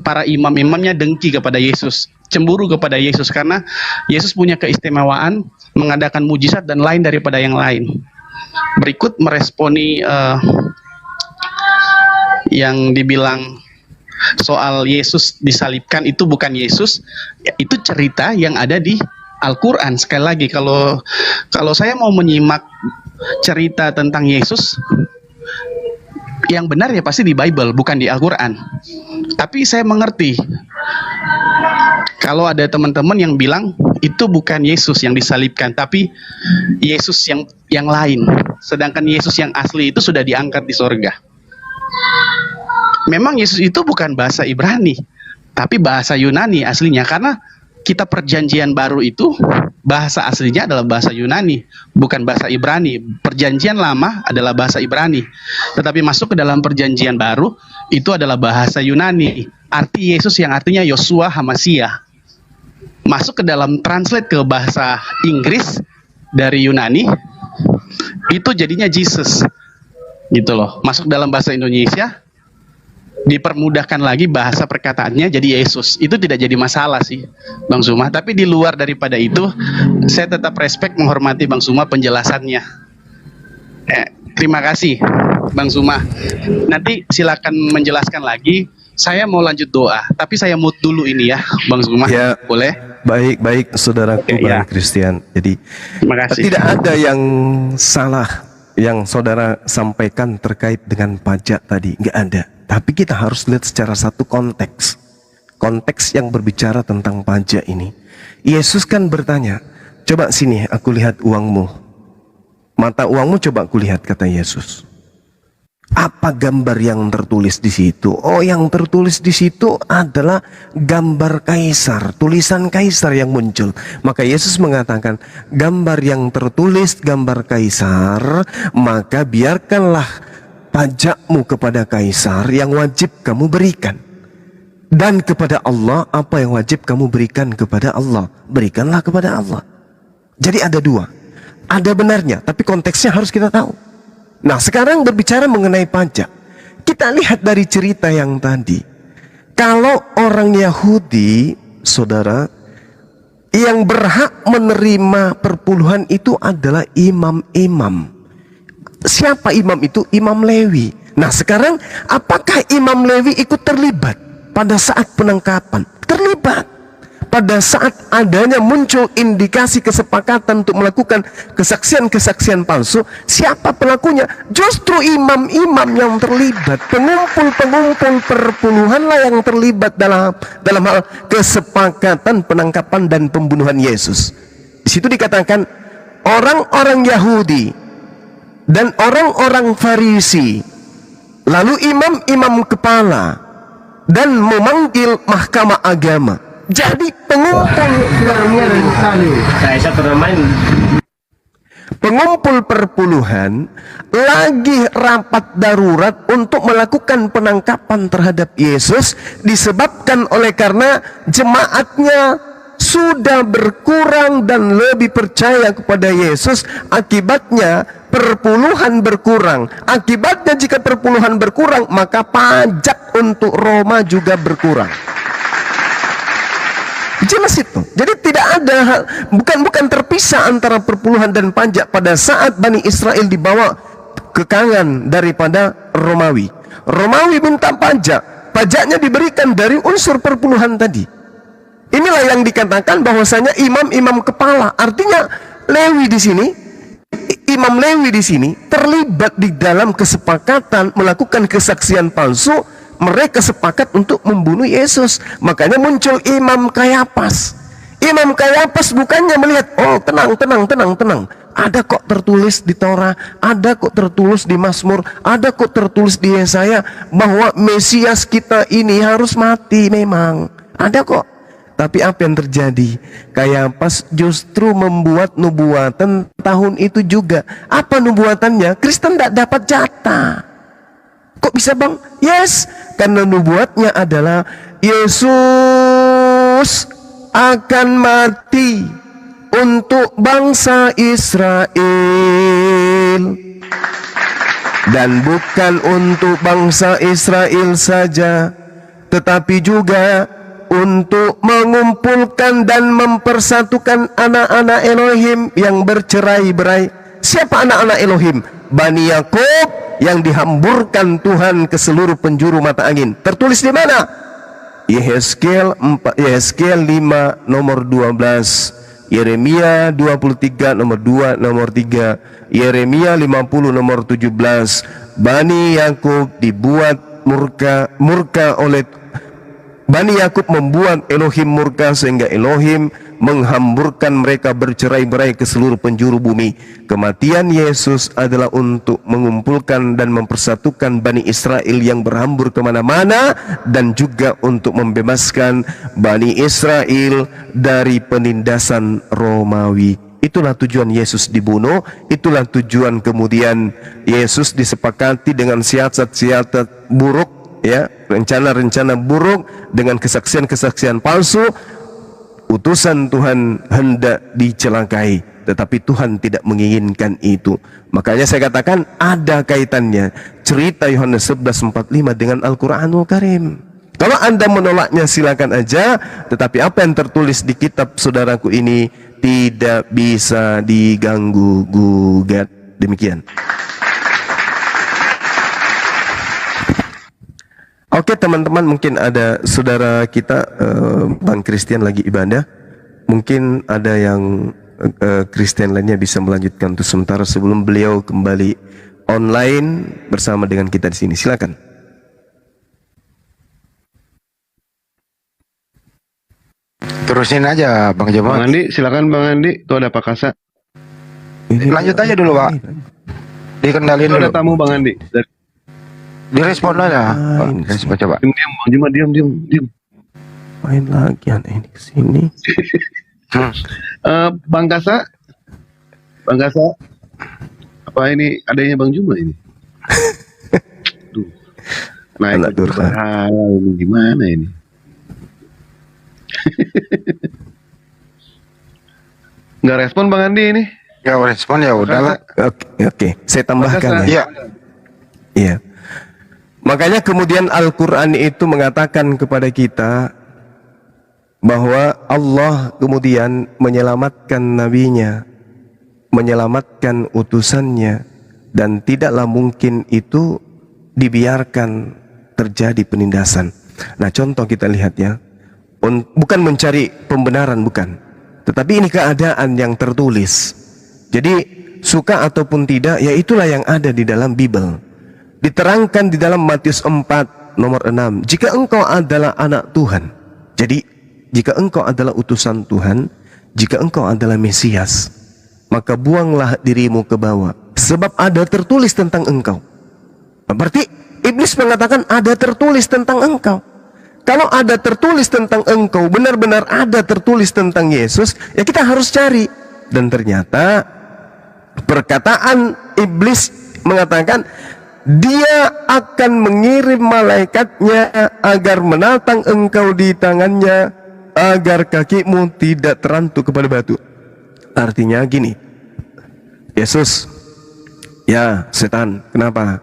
para imam-imamnya dengki kepada Yesus, cemburu kepada Yesus karena Yesus punya keistimewaan mengadakan mujizat dan lain daripada yang lain. Berikut meresponi yang dibilang soal Yesus disalibkan, itu bukan Yesus, itu cerita yang ada di Al-Quran. Sekali lagi, kalau saya mau menyimak cerita tentang Yesus, yang benar ya pasti di Bible, bukan di Al-Quran. Tapi saya mengerti kalau ada teman-teman yang bilang itu bukan Yesus yang disalibkan, tapi Yesus yang lain. Sedangkan Yesus yang asli itu sudah diangkat di sorga. Memang Yesus itu bukan bahasa Ibrani, tapi bahasa Yunani aslinya. Karena kita perjanjian baru itu bahasa aslinya adalah bahasa Yunani, bukan bahasa Ibrani. Perjanjian lama adalah bahasa Ibrani, tetapi masuk ke dalam perjanjian baru itu adalah bahasa Yunani. Arti Yesus yang artinya Yosua Hamasia. Masuk ke dalam translate ke bahasa Inggris dari Yunani, itu jadinya Jesus. Gitu loh. Masuk dalam bahasa Indonesia, dipermudahkan lagi bahasa perkataannya jadi Yesus. Itu tidak jadi masalah sih Bang Zuma. Tapi di luar daripada itu, saya tetap respect, menghormati Bang Zuma penjelasannya. Terima kasih Bang Zuma. Nanti silakan menjelaskan lagi. Saya mau lanjut doa, tapi saya mute dulu ini ya Bang Zuma. Ya, boleh? Baik saudaraku Bang Christian. Jadi Terima kasih. tidak ada yang salah yang saudara sampaikan terkait dengan pajak tadi, nggak ada. Tapi kita harus lihat secara satu konteks. Konteks yang berbicara tentang pajak ini. Yesus kan bertanya, coba sini aku lihat uangmu. Mata uangmu coba aku lihat, kata Yesus. Apa gambar yang tertulis di situ? Oh, yang tertulis di situ adalah gambar kaisar, tulisan kaisar yang muncul. Maka Yesus mengatakan, gambar yang tertulis gambar kaisar, maka biarkanlah pajakmu kepada kaisar yang wajib kamu berikan. Dan kepada Allah, apa yang wajib kamu berikan kepada Allah, berikanlah kepada Allah. Jadi ada dua. Ada benarnya, tapi konteksnya harus kita tahu. Nah, sekarang berbicara mengenai pajak. Kita lihat dari cerita yang tadi. Kalau orang Yahudi, saudara, yang berhak menerima perpuluhan itu adalah imam-imam. Siapa imam itu? Imam Lewi. Nah, sekarang apakah Imam Lewi ikut terlibat pada saat penangkapan? Terlibat. Pada saat adanya muncul indikasi kesepakatan untuk melakukan kesaksian-kesaksian palsu, siapa pelakunya? Justru imam-imam yang terlibat. Pengumpul-pengumpul perpuluhan lah yang terlibat dalam hal kesepakatan penangkapan dan pembunuhan Yesus. Di situ dikatakan orang-orang Yahudi dan orang-orang Farisi, lalu imam-imam kepala, dan memanggil mahkamah agama. Jadi pengumpul perpuluhan lagi rapat darurat untuk melakukan penangkapan terhadap Yesus, disebabkan oleh karena jemaatnya sudah berkurang dan lebih percaya kepada Yesus. Akibatnya perpuluhan berkurang. Akibatnya jika perpuluhan berkurang, maka pajak untuk Roma juga berkurang. Jelas itu. Jadi tidak ada hal, bukan terpisah antara perpuluhan dan pajak pada saat Bani Israel dibawa kekangan daripada Romawi. Romawi minta pajak, pajaknya diberikan dari unsur perpuluhan tadi. Inilah yang dikatakan bahwasanya imam-imam kepala, artinya Lewi di sini, Imam Lewi di sini terlibat di dalam kesepakatan melakukan kesaksian palsu. Mereka sepakat untuk membunuh Yesus. Makanya muncul Imam Kayapas. Imam Kayapas bukannya melihat, oh tenang. Ada kok tertulis di Torah, ada kok tertulis di Mazmur, ada kok tertulis di Yesaya bahwa Mesias kita ini harus mati memang. Ada kok. Tapi apa yang terjadi? Kayapas justru membuat nubuatan tahun itu juga. Apa nubuatannya? Kristen tidak dapat jatah. Kok bisa bang? Yes, karena nubuatnya adalah Yesus akan mati untuk bangsa Israel. Dan bukan untuk bangsa Israel saja, tetapi juga untuk mengumpulkan dan mempersatukan anak-anak Elohim yang bercerai-berai. Siapa anak-anak Elohim? Bani Yakub yang dihamburkan Tuhan ke seluruh penjuru mata angin. Tertulis di mana? Yehezkiel 5 nomor 12, Yeremia 23 nomor 2 nomor 3, Yeremia 50 nomor 17. Bani Yakub dibuat murka oleh Bani Yakub membuat Elohim murka sehingga Elohim menghamburkan mereka bercerai-berai ke seluruh penjuru bumi. Kematian Yesus adalah untuk mengumpulkan dan mempersatukan Bani Israel yang berhambur kemana-mana, dan juga untuk membebaskan Bani Israel dari penindasan Romawi. Itulah tujuan Yesus dibunuh. Itulah tujuan kemudian Yesus disepakati dengan siasat-siasat buruk, ya, rencana-rencana buruk dengan kesaksian-kesaksian palsu. Utusan Tuhan hendak dicelakai, tetapi Tuhan tidak menginginkan itu. Makanya saya katakan ada kaitannya cerita Yohanes 11:45 dengan Al-Quranul Karim. Kalau Anda menolaknya silakan aja, tetapi apa yang tertulis di kitab saudaraku ini tidak bisa diganggu gugat. Demikian. Oke teman-teman, mungkin ada saudara kita Bang Christian lagi ibadah. Mungkin ada yang Christian lainnya bisa melanjutkan untuk sementara sebelum beliau kembali online bersama dengan kita di sini. Silakan. Terusin aja Bang Bang Jemaat. Andi, silakan Bang Andi. Tuh ada Pak Kasa. Lanjut aja dulu Pak. Dikendalin Tuh dulu. ada tamu Bang Andi. Direspon aja. Respon coba. Diam, Bang Juma, diam. Main lagi anak ini kesini. Bang Kasa. Apa ini adanya Bang Juma ini? Duh. Nah, Anak itu durhaka. bahaya ini, gimana ini? Nggak respon Bang Andi ini. Ya respon ya udahlah. Oke. Saya tambahkan ya. Iya. Iya. Makanya kemudian Al-Quran itu mengatakan kepada kita bahwa Allah kemudian menyelamatkan nabinya, menyelamatkan utusannya, dan tidaklah mungkin itu dibiarkan terjadi penindasan. Nah, contoh kita lihat ya, bukan mencari pembenaran, bukan, tetapi ini keadaan yang tertulis. Jadi suka ataupun tidak, ya itulah yang ada di dalam Bible. Diterangkan di dalam Matius 4 nomor 6, jika engkau adalah anak Tuhan, jadi jika engkau adalah utusan Tuhan, jika engkau adalah Mesias, maka buanglah dirimu ke bawah, sebab ada tertulis tentang engkau. Berarti iblis mengatakan ada tertulis tentang engkau. Kalau ada tertulis tentang engkau, benar-benar ada tertulis tentang Yesus, ya kita harus cari. Dan ternyata perkataan iblis mengatakan dia akan mengirim malaikatnya agar menatang engkau di tangannya, agar kakimu tidak terantuk kepada batu. Artinya gini, Yesus, ya setan, kenapa?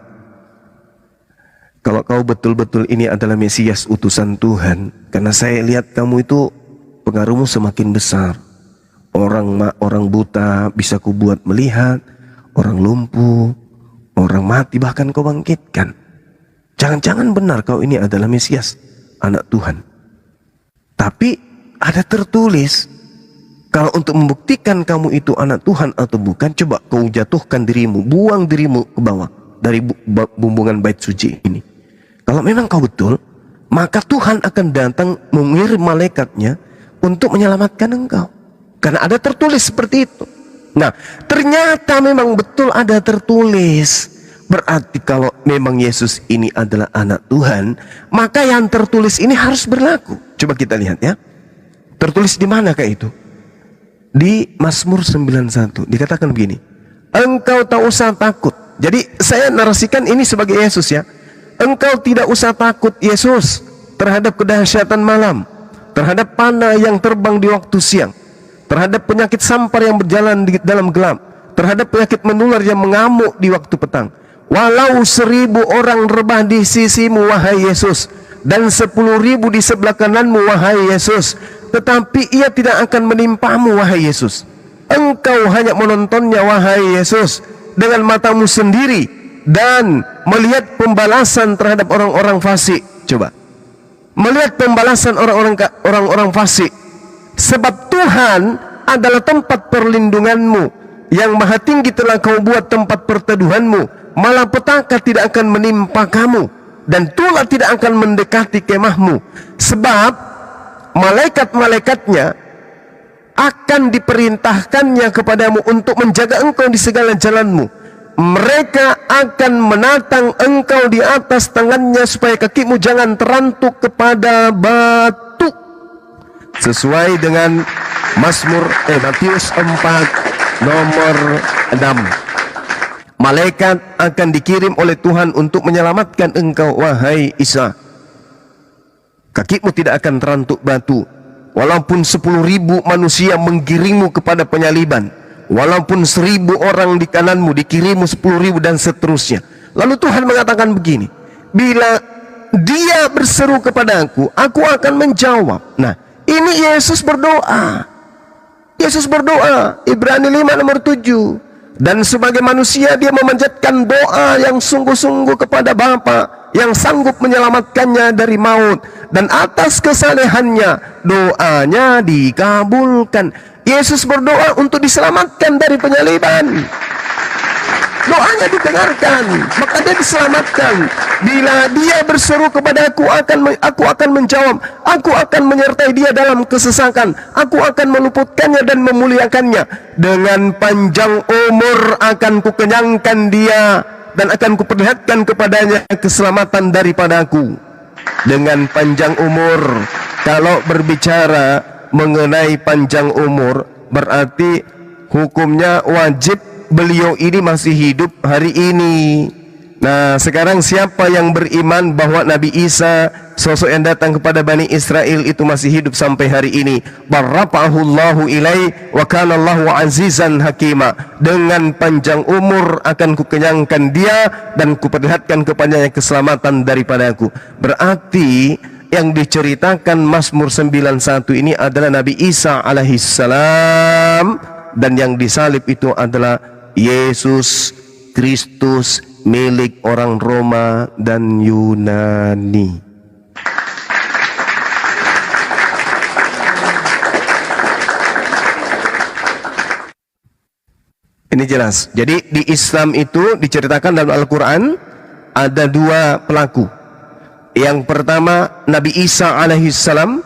Kalau kau betul-betul ini adalah Mesias utusan Tuhan, karena saya lihat kamu itu pengaruhmu semakin besar. Orang buta bisa kubuat melihat, orang lumpuh, orang mati bahkan kau bangkitkan. Jangan-jangan benar kau ini adalah Mesias, anak Tuhan. Tapi ada tertulis, kalau untuk membuktikan kamu itu anak Tuhan atau bukan, coba kau jatuhkan dirimu, buang dirimu ke bawah dari bumbungan bait suci ini. Kalau memang kau betul, maka Tuhan akan datang mengirim malaikatnya untuk menyelamatkan engkau. Karena ada tertulis seperti itu. Nah, ternyata memang betul ada tertulis. Berarti kalau memang Yesus ini adalah anak Tuhan, maka yang tertulis ini harus berlaku. Coba kita lihat ya. Tertulis di manakah itu? Di Mazmur 91 dikatakan begini, engkau tak usah takut. Jadi saya narasikan ini sebagai Yesus ya. Engkau tidak usah takut Yesus terhadap kedahsyatan malam, terhadap panah yang terbang di waktu siang, terhadap penyakit sampar yang berjalan di dalam gelap, terhadap penyakit menular yang mengamuk di waktu petang. Walau 1000 orang rebah di sisimu wahai Yesus, dan 10.000 di sebelah kananmu wahai Yesus, tetapi ia tidak akan menimpamu wahai Yesus. Engkau hanya menontonnya wahai Yesus dengan matamu sendiri dan melihat pembalasan terhadap orang-orang fasik. Coba melihat pembalasan orang-orang fasik. Sebab Tuhan adalah tempat perlindunganmu, yang maha tinggi telah kau buat tempat perteduhanmu, malapetaka tidak akan menimpa kamu. dan tulah tidak akan mendekati kemahmu, sebab malaikat-malaikatnya akan diperintahkannya kepadamu untuk menjaga engkau di segala jalanmu. Mereka akan menatang engkau di atas tangannya supaya kakimu jangan terantuk kepada batu. Sesuai dengan Matius 4 nomor 6. Malaikat akan dikirim oleh Tuhan untuk menyelamatkan engkau, wahai Isa. Kakimu tidak akan terantuk batu. Walaupun 10.000 manusia menggiringmu kepada penyaliban, walaupun 1.000 orang di kananmu, dikirimu 10.000 dan seterusnya. Lalu Tuhan mengatakan begini, bila dia berseru kepada aku akan menjawab. Nah, ini Yesus berdoa. Yesus berdoa, Ibrani 5 nomor 7. Dan sebagai manusia dia memanjatkan doa yang sungguh-sungguh kepada Bapa yang sanggup menyelamatkannya dari maut, dan atas kesalehannya doanya dikabulkan. Yesus berdoa untuk diselamatkan dari penyaliban. Doanya didengarkan, maka dia diselamatkan. Bila dia berseru kepada aku akan menjawab. Aku akan menyertai dia dalam kesesakan. Aku akan meluputkannya dan memuliakannya. Dengan panjang umur akan kukenyangkan dia, dan akan kuperlihatkan kepadanya keselamatan daripadaku. Dengan panjang umur, kalau berbicara mengenai panjang umur, berarti hukumnya wajib beliau ini masih hidup hari ini. Nah, sekarang siapa yang beriman bahwa Nabi Isa, sosok yang datang kepada Bani Israel, itu masih hidup sampai hari ini? Barrafa'ahullahu ilai wa kana Allahu azizan hakima. Dengan panjang umur akan kukenyangkan dia dan kuperlihatkan kepadanya keselamatan daripadaku. Berarti yang diceritakan Mazmur 91 ini adalah Nabi Isa alaihissalam, dan yang disalib itu adalah Yesus Kristus, milik orang Roma dan Yunani. Ini jelas. Jadi di Islam itu diceritakan dalam Al-Quran ada dua pelaku. Yang pertama Nabi Isa alaihissalam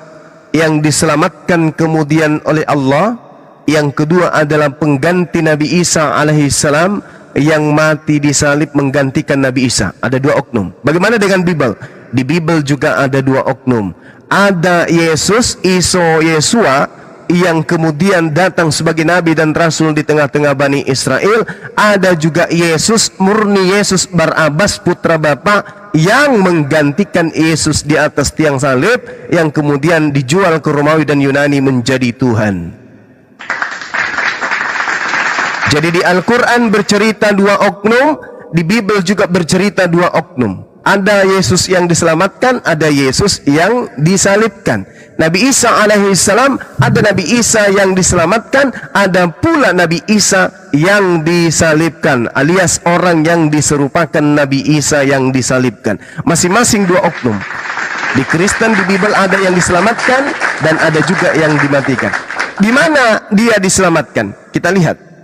yang diselamatkan kemudian oleh Allah. Yang kedua adalah pengganti Nabi Isa alaihissalam yang mati disalib menggantikan Nabi Isa. Ada dua oknum. Bagaimana dengan Bible? Di Bible juga ada dua oknum. Ada Yesus, Yesua, yang kemudian datang sebagai Nabi dan Rasul di tengah-tengah Bani Israel. Ada juga Yesus, murni Yesus Barabas, putra Bapa, yang menggantikan Yesus di atas tiang salib, yang kemudian dijual ke Romawi dan Yunani menjadi Tuhan. Jadi di Al-Quran bercerita dua oknum, di Bible juga bercerita dua oknum. Ada Yesus yang diselamatkan, ada Yesus yang disalibkan. Nabi Isa alaihissalam, ada Nabi Isa yang diselamatkan, ada pula Nabi Isa yang disalibkan, alias orang yang diserupakan Nabi Isa yang disalibkan. Masing-masing dua oknum. Di Kristen, di Bible ada yang diselamatkan dan ada juga yang dimatikan. Di mana dia diselamatkan? Kita lihat.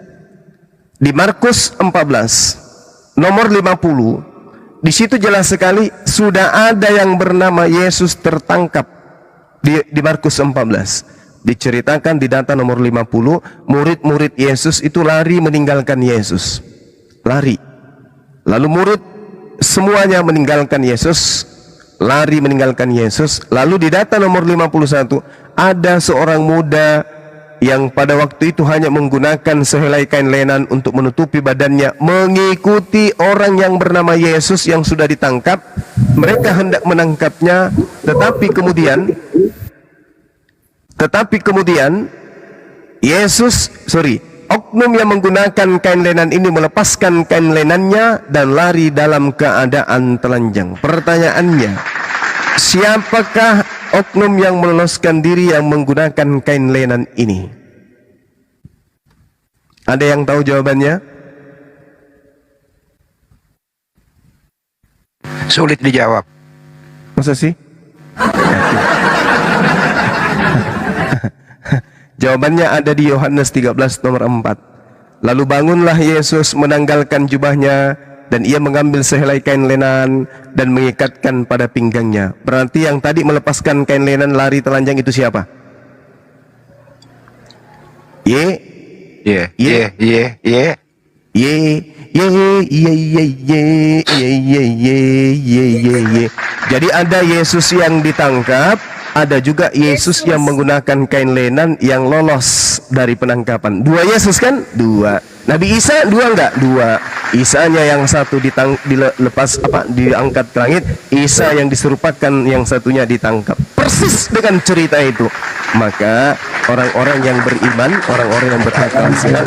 Di Markus 14 nomor 50, di situ jelas sekali sudah ada yang bernama Yesus tertangkap. Di Markus 14 diceritakan di data nomor 50, murid-murid Yesus itu lari meninggalkan Yesus. Lari. Lalu murid semuanya meninggalkan Yesus, lari meninggalkan Yesus. Lalu di data nomor 51 ada seorang muda yang pada waktu itu hanya menggunakan sehelai kain lenan untuk menutupi badannya, mengikuti orang yang bernama Yesus yang sudah ditangkap. Mereka hendak menangkapnya, tetapi kemudian oknum yang menggunakan kain lenan ini melepaskan kain lenannya dan lari dalam keadaan telanjang. Pertanyaannya, siapakah oknum yang meloloskan diri yang menggunakan kain lenan ini? Ada yang tahu jawabannya? Sulit dijawab. Masa sih? Jawabannya ada di Yohanes 13 nomor 4. Lalu bangunlah Yesus menanggalkan jubahnya, dan ia mengambil sehelai kain lenan dan mengikatkan pada pinggangnya. Berarti yang tadi melepaskan kain lenan lari telanjang itu siapa? Ye, Ye, Ye. ye, ye, ye. Ye. Jadi ada Yesus yang ditangkap, ada juga Yesus yang menggunakan kain lenan yang lolos dari penangkapan. Dua Yesus kan? Dua. Nabi Isa dua enggak? Dua. Isanya yang satu diangkat ke langit, Isa yang diserupakan yang satunya ditangkap. Persis dengan cerita itu. Maka orang-orang yang beriman, orang-orang yang berakal sehat.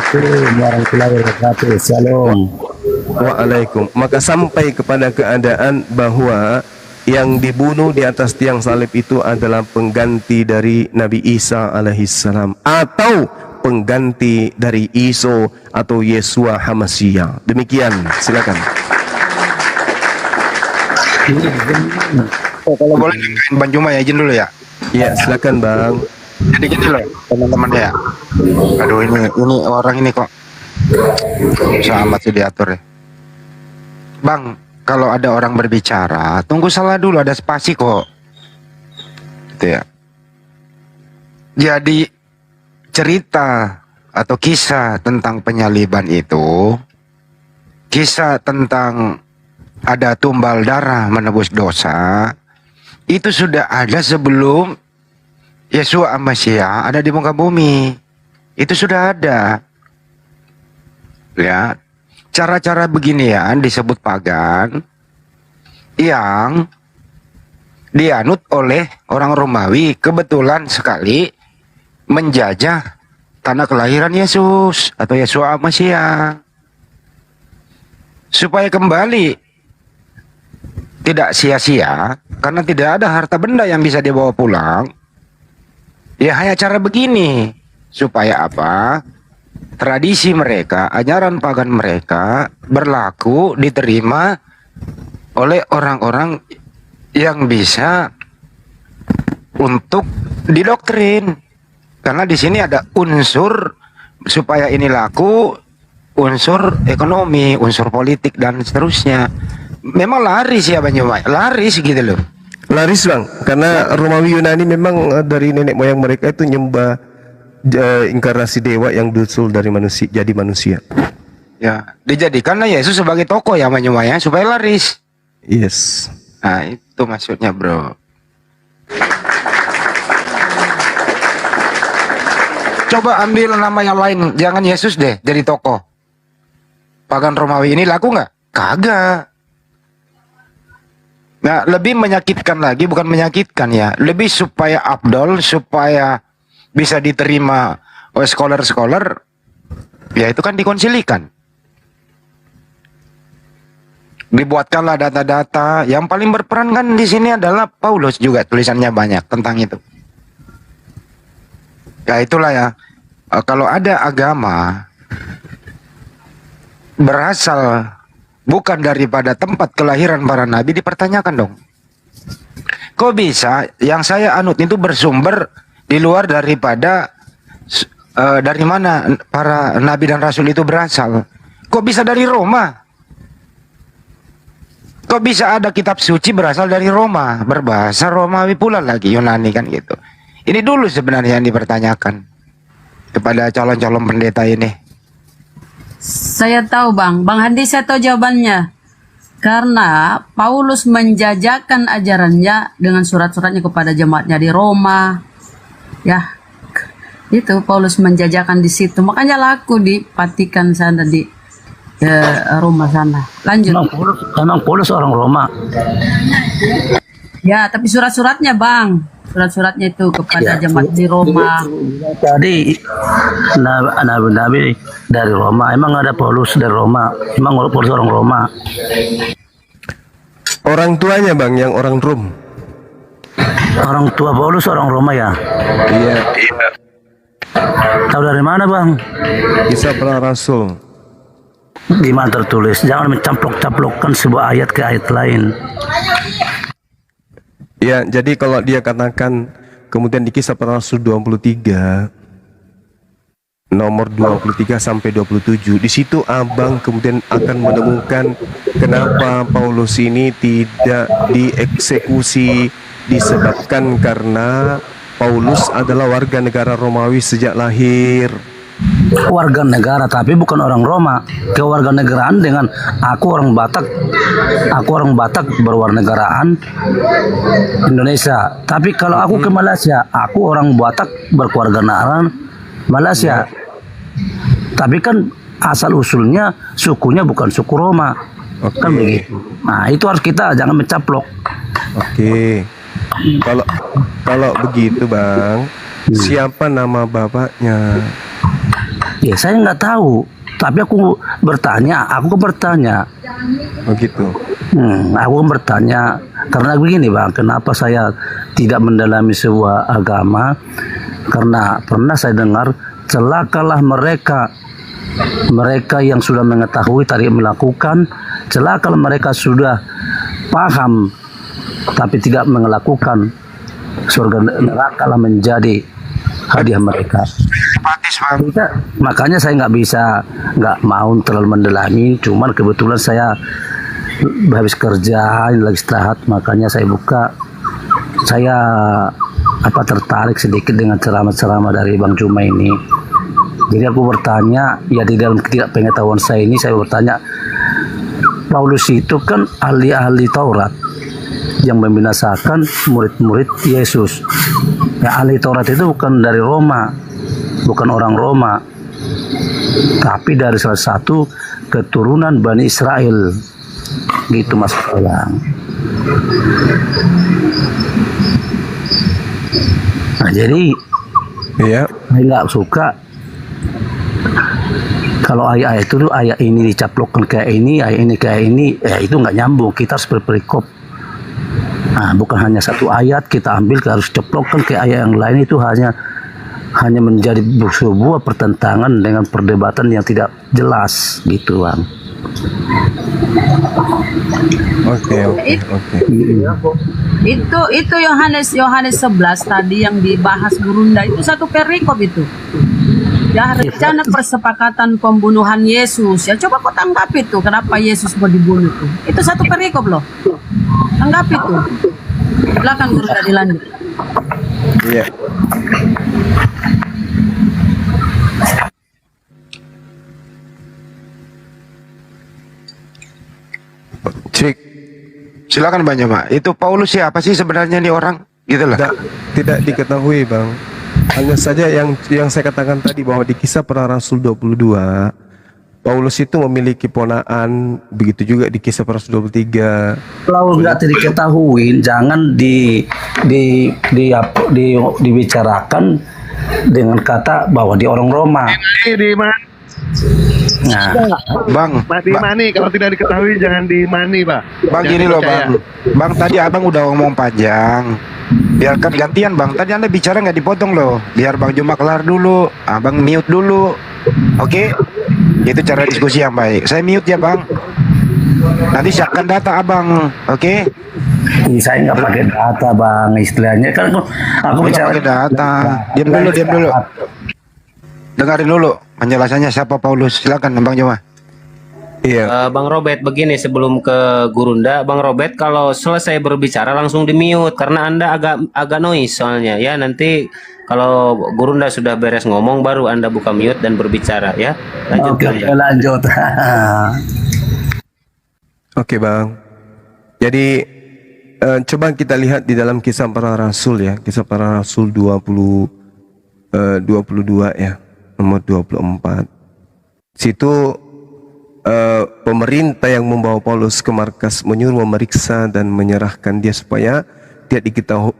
Waalaikum. Maka sampai kepada keadaan bahwa yang dibunuh di atas tiang salib itu adalah pengganti dari Nabi Isa alaihissalam, atau pengganti dari Iso atau Yesua Hamasya. Demikian, silakan. Kalau boleh Bang Juma ya, izin dulu ya. Ya, silakan Bang. Jadi gini loh teman-teman ya. Aduh ini orang ini kok susah amat sih diatur ya. Bang, kalau ada orang berbicara, tunggu salah dulu, ada spasi kok. Gitu ya. Jadi cerita atau kisah tentang penyaliban itu, kisah tentang ada tumbal darah menebus dosa, itu sudah ada sebelum Yesua Hamasya ada di muka bumi. Itu sudah ada. Ya, cara-cara beginian disebut pagan yang dianut oleh orang Romawi, kebetulan sekali menjajah tanah kelahiran Yesus atau Yesua Hamasya, supaya kembali tidak sia-sia karena tidak ada harta benda yang bisa dibawa pulang. Ya hanya cara begini supaya apa? Tradisi mereka, ajaran pagan mereka berlaku, diterima oleh orang-orang yang bisa untuk didoktrin. Karena di sini ada unsur supaya ini laku, unsur ekonomi, unsur politik dan seterusnya. Memang laris ya Banyuwangi, laris gitu loh. Laris Bang, karena Romawi Yunani memang dari nenek moyang mereka itu nyembah inkarnasi dewa yang dusul dari manusia jadi manusia. Ya, dijadikanlah Yesus sebagai tokoh ya Banyuwangi supaya laris. Yes. Nah, itu maksudnya, Bro. Coba ambil nama yang lain, jangan Yesus deh jadi tokoh. Pagan Romawi ini laku nggak? Kagak. Nah, lebih menyakitkan lagi, bukan menyakitkan ya, lebih supaya abdol, supaya bisa diterima oleh scholar-scholar, ya itu kan dikonsilikan. Dibuatkanlah data-data. Yang paling berperan kan di sini adalah Paulus juga, tulisannya banyak tentang itu. Ya itulah ya, kalau ada agama berasal bukan daripada tempat kelahiran para nabi, dipertanyakan dong. Kok bisa yang saya anut itu bersumber di luar daripada dari mana para nabi dan rasul itu berasal? Kok bisa dari Roma? Kok bisa ada kitab suci berasal dari Roma, berbahasa Romawi pula lagi, Yunani kan gitu. Ini dulu sebenarnya yang dipertanyakan kepada calon-calon pendeta ini. Saya tahu Bang Handi saya tahu jawabannya. Karena Paulus menjajakan ajarannya dengan surat-suratnya kepada jemaatnya di Roma. Ya, itu Paulus menjajakan di situ. Makanya laku di Vatikan sana, di Roma sana. Lanjut. Emang Paulus orang Roma. Ya, tapi surat-suratnya Bang. Surat-suratnya itu kepada jemaat di Roma. Tadi nabi-nabi dari Roma. Emang ada Paulus dari Roma? Emang Paulus orang Roma? Orang tuanya Bang yang orang Rom. Orang tua Paulus orang Roma ya? Iya. Tahu dari mana Bang? Kisah para Rasul. Di mana tertulis? Jangan mencaplok-caplokkan sebuah ayat ke ayat lain. Ya, jadi kalau dia katakan kemudian di Kisah para Rasul 23, nomor 23 sampai 27. Di situ abang kemudian akan menemukan kenapa Paulus ini tidak dieksekusi, disebabkan karena Paulus adalah warga negara Romawi sejak lahir. Warga negara tapi bukan orang Roma. Kewarganegaraan dengan aku orang Batak berwarganegaraan Indonesia. Tapi kalau aku ke Malaysia, aku orang Batak berkewarganegaraan Malaysia. Tapi kan asal usulnya sukunya bukan suku Roma. Kan begitu. Nah, itu harus kita jangan mencaplok. Oke. Kalau begitu, Bang, siapa nama bapaknya? Ya, saya nggak tahu. Tapi aku bertanya. Oh gitu. Aku bertanya karena begini, Bang, kenapa saya tidak mendalami sebuah agama? Karena pernah saya dengar celakalah mereka yang sudah mengetahui tadi melakukan, celakalah mereka sudah paham tapi tidak melakukan, surga neraka lah menjadi hadiah mereka. Makanya saya nggak mau terlalu mendalami. Cuman kebetulan saya habis kerja, lagi istirahat, makanya saya buka. Saya tertarik sedikit dengan ceramah-ceramah dari Bang Juma ini. Jadi aku bertanya, ya di dalam ketidakpengetahuan saya ini, saya bertanya, Paulus itu kan ahli-ahli Taurat yang membinasakan murid-murid Yesus. Ya, ahli Taurat itu bukan dari Roma, bukan orang Roma, tapi dari salah satu keturunan Bani Israel. Gitu Mas Bang. Nah, jadi Iya. saya nggak suka kalau ayat itu ayat ini dicaplokkan kayak ini, ayat ini kayak ini, ya itu nggak nyambung. Kita harus berperikop. Nah, bukan hanya satu ayat kita ambil, harus ceplokkan ke ayat yang lain. Itu hanya menjadi sebuah pertentangan dengan perdebatan yang tidak jelas, gitu Bang. Oke. Itu Yohanes 11 tadi yang dibahas Gurunda itu satu perikop itu. Ya, rencana persepakatan pembunuhan Yesus. Ya coba kau tanggapi itu, kenapa Yesus mau dibunuh itu. Itu satu perikop loh. Tanggapi itu. Silakan Gurunda dilanjut. Iya. Cik. Silakan Bang Juma. Itu Paulus siapa sih sebenarnya nih orang? Gitu lah. Tidak diketahui, Bang. Hanya saja yang saya katakan tadi bahwa di Kisah Para Rasul 22 Paulus itu memiliki ponaan, begitu juga di Kisah Para Rasul 23. Kalau nggak diketahui, jangan dibicarakan dengan kata bahwa dia orang Roma. Nah, Bang, Mani kalau tidak diketahui jangan dimani, Pak. Bang Jangan gini loh dipercaya. Bang tadi abang udah ngomong panjang. Biarkan gantian Bang. Tadi Anda bicara nggak dipotong loh. Biar Bang Juma kelar dulu. Abang mute dulu. Oke? Itu cara diskusi yang baik. Saya mute ya Bang. Nanti siapkan data abang. Oke? saya nggak pakai data Bang, istilahnya kan aku Nggak bicara pakai data. Diam dulu. Dengarin dulu penjelasannya siapa Paulus. Silakan Bang Juma. Iya. Bang Robert, begini sebelum ke Gurunda, Bang Robert kalau selesai berbicara langsung di mute karena Anda agak noise soalnya ya. Nanti kalau Gurunda sudah beres ngomong baru Anda buka mute dan berbicara ya. Lanjut. Oke, Gurunda. lanjut. Oke, Bang. Jadi coba kita lihat di dalam Kisah Para Rasul ya, Kisah Para Rasul 22 ya, nomor 24. Situ pemerintah yang membawa Paulus ke markas menyuruh memeriksa dan menyerahkan dia supaya tidak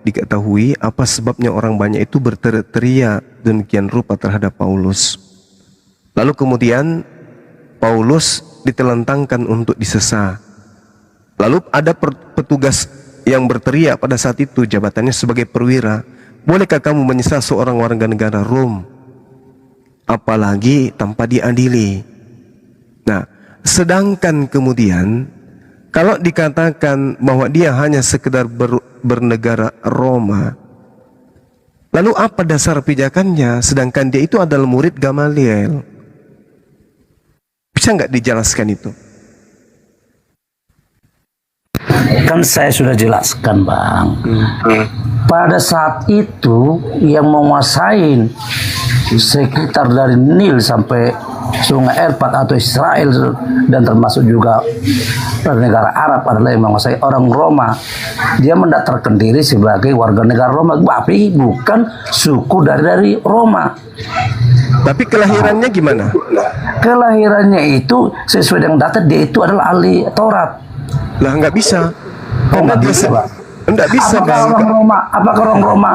diketahui apa sebabnya orang banyak itu berteriak demikian rupa terhadap Paulus. Lalu kemudian Paulus ditelentangkan untuk disesah. Lalu ada petugas yang berteriak pada saat itu, jabatannya sebagai perwira, bolehkah kamu menyesal seorang warga negara Rom, apalagi tanpa diadili? Nah, sedangkan kemudian kalau dikatakan bahwa dia hanya sekedar bernegara Roma, Lalu apa dasar pijakannya? Sedangkan dia itu adalah murid Gamaliel. Bisa nggak dijelaskan itu? Kan saya sudah jelaskan, Bang. Pada saat itu yang menguasain sekitar dari Nil sampai Sungai Efrat atau Israel dan termasuk juga negara Arab adalah yang menguasai orang Roma. Dia mendaftarkan diri sebagai warga negara Roma, tapi bukan suku dari Roma. Tapi kelahirannya gimana? Kelahirannya itu sesuai dengan data dia itu adalah ahli Taurat. Lah nggak bisa. Karena Nggak dia bisa, Pak. nggak bisa, Apakah orang Roma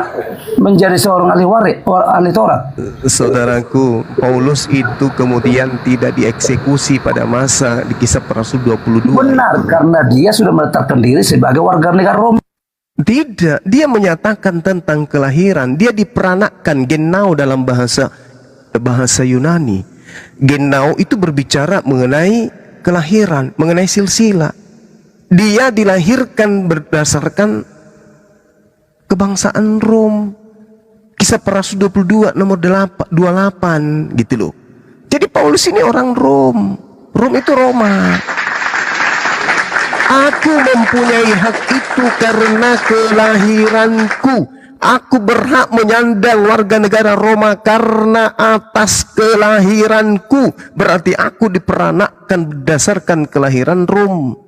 menjadi seorang ahli Taurat? Saudaraku, Paulus itu kemudian tidak dieksekusi pada masa di Kisah Para Rasul 22. Benar, karena dia sudah menetapkan diri sebagai warga negara Roma. Tidak, dia menyatakan tentang kelahiran. Dia diperanakkan genau dalam bahasa Yunani. Genau itu berbicara mengenai kelahiran, mengenai silsilah. Dia dilahirkan berdasarkan kebangsaan Rom. Kisah Para Rasul 22 nomor 28 gitu loh. Jadi Paulus ini orang Rom. Rom itu Roma. Aku mempunyai hak itu karena kelahiranku. Aku berhak menyandang warga negara Roma karena atas kelahiranku. Berarti aku diperanakkan berdasarkan kelahiran Rom.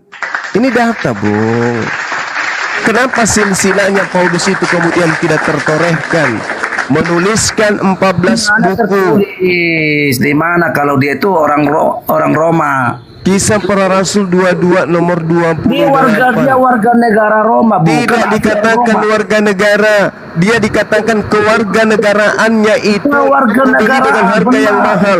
Ini data, Bung. Kenapa silsilahnya Paulus itu kemudian tidak tertorehkan? Menuliskan 14 buku. Di mana kalau dia itu orang Roma? Kisah Para Rasul 22 nomor 28. Dia warga negara Roma, bukan Tidak dikatakan Roma. warga negara. Dia dikatakan kewarganegaraannya itu Warga dibeli negaraan, dengan harga yang benar. mahal.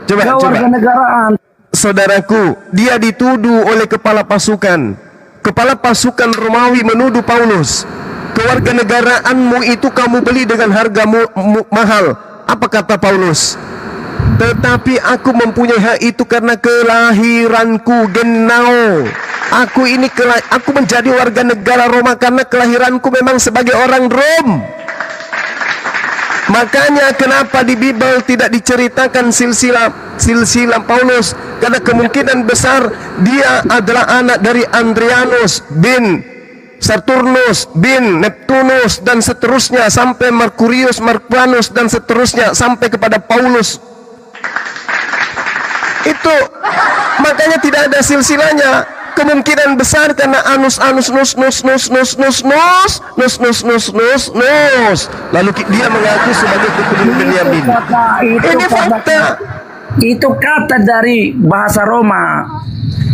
Coba. Warga negaraan. Saudaraku, dia dituduh oleh kepala pasukan. Kepala pasukan Romawi menuduh Paulus, kewarganegaraanmu itu kamu beli dengan harga mahal. Apa kata Paulus? Tetapi aku mempunyai hak itu karena kelahiranku, genau. Aku menjadi warga negara Roma karena kelahiranku memang sebagai orang Rom. Makanya kenapa di Bible tidak diceritakan silsilah Paulus? Karena kemungkinan besar dia adalah anak dari Adrianus bin Saturnus bin Neptunus dan seterusnya sampai Merkurius, Marquanus dan seterusnya sampai kepada Paulus. Itu makanya tidak ada silsilahnya. Kemungkinan besar karena nus. Lalu dia mengaku sebagai keturunan Benyamin. Ini fakta. Itu kata dari bahasa Roma.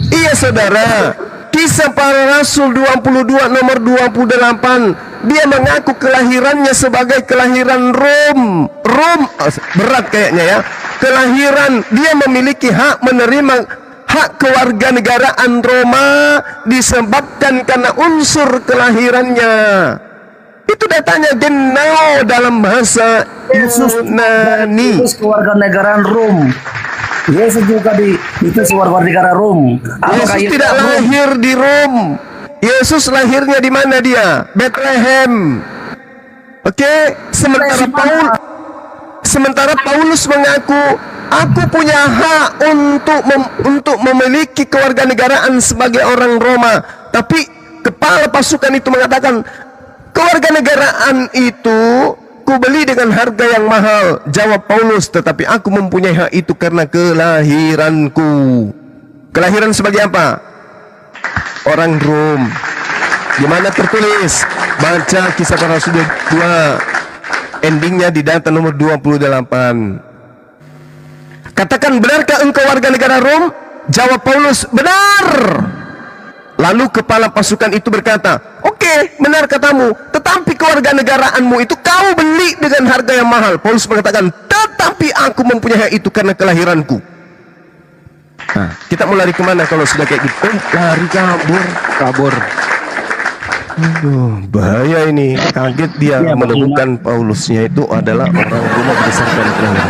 Iya, saudara. Kisah Para Rasul 22 nomor 28. Dia mengaku kelahirannya sebagai kelahiran Rom. Berat kayaknya ya. Kelahiran, dia memiliki hak menerima hak kewarganegaraan Roma disebabkan karena unsur kelahirannya. Itu datanya genau dalam bahasa Yunani. Yesus kewarganegaraan Rom. Yesus juga itu warga negara Rom. Yesus tidak lahir di Rom. Yesus lahirnya di mana dia? Bethlehem. Oke, sementara Paulus mengaku, aku punya hak untuk memiliki kewarganegaraan sebagai orang Roma. Tapi kepala pasukan itu mengatakan, kewarganegaraan itu ku beli dengan harga yang mahal. Jawab Paulus, tetapi aku mempunyai hak itu karena kelahiranku. Kelahiran sebagai apa? Orang Rom. Di mana tertulis? Baca Kisah Para Rasul 2. Endingnya di data nomor 28. Katakan, benarkah engkau warga negara Rom? Jawab Paulus, benar. Lalu kepala pasukan itu berkata, oke, benar katamu, tetapi kewarganegaraanmu itu kau beli dengan harga yang mahal. Paulus mengatakan, tetapi aku mempunyai hak itu karena kelahiranku. Nah, kita mau lari kemana kalau sudah kayak gitu? Lari kabur. Aduh, bahaya ini. Kaget dia menemukan Paulusnya itu adalah orang Roma berdasarkan kelahiran.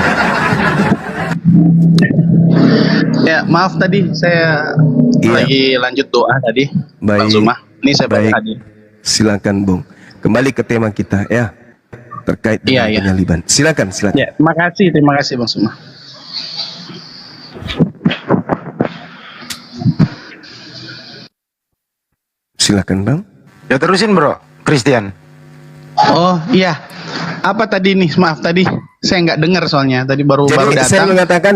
Ya, maaf tadi saya lagi lanjut doa tadi. Baik. Bang Zuma. Ini saya balik lagi. Silakan, Bung. Kembali ke tema kita ya. terkait dengan Iya. penyaliban. Silakan. Ya, terima kasih Bang Suma. Silakan Bang. Ya terusin bro, Christian. Oh iya, apa tadi nih? Maaf tadi saya nggak dengar soalnya tadi baru Jadi saya datang. mengatakan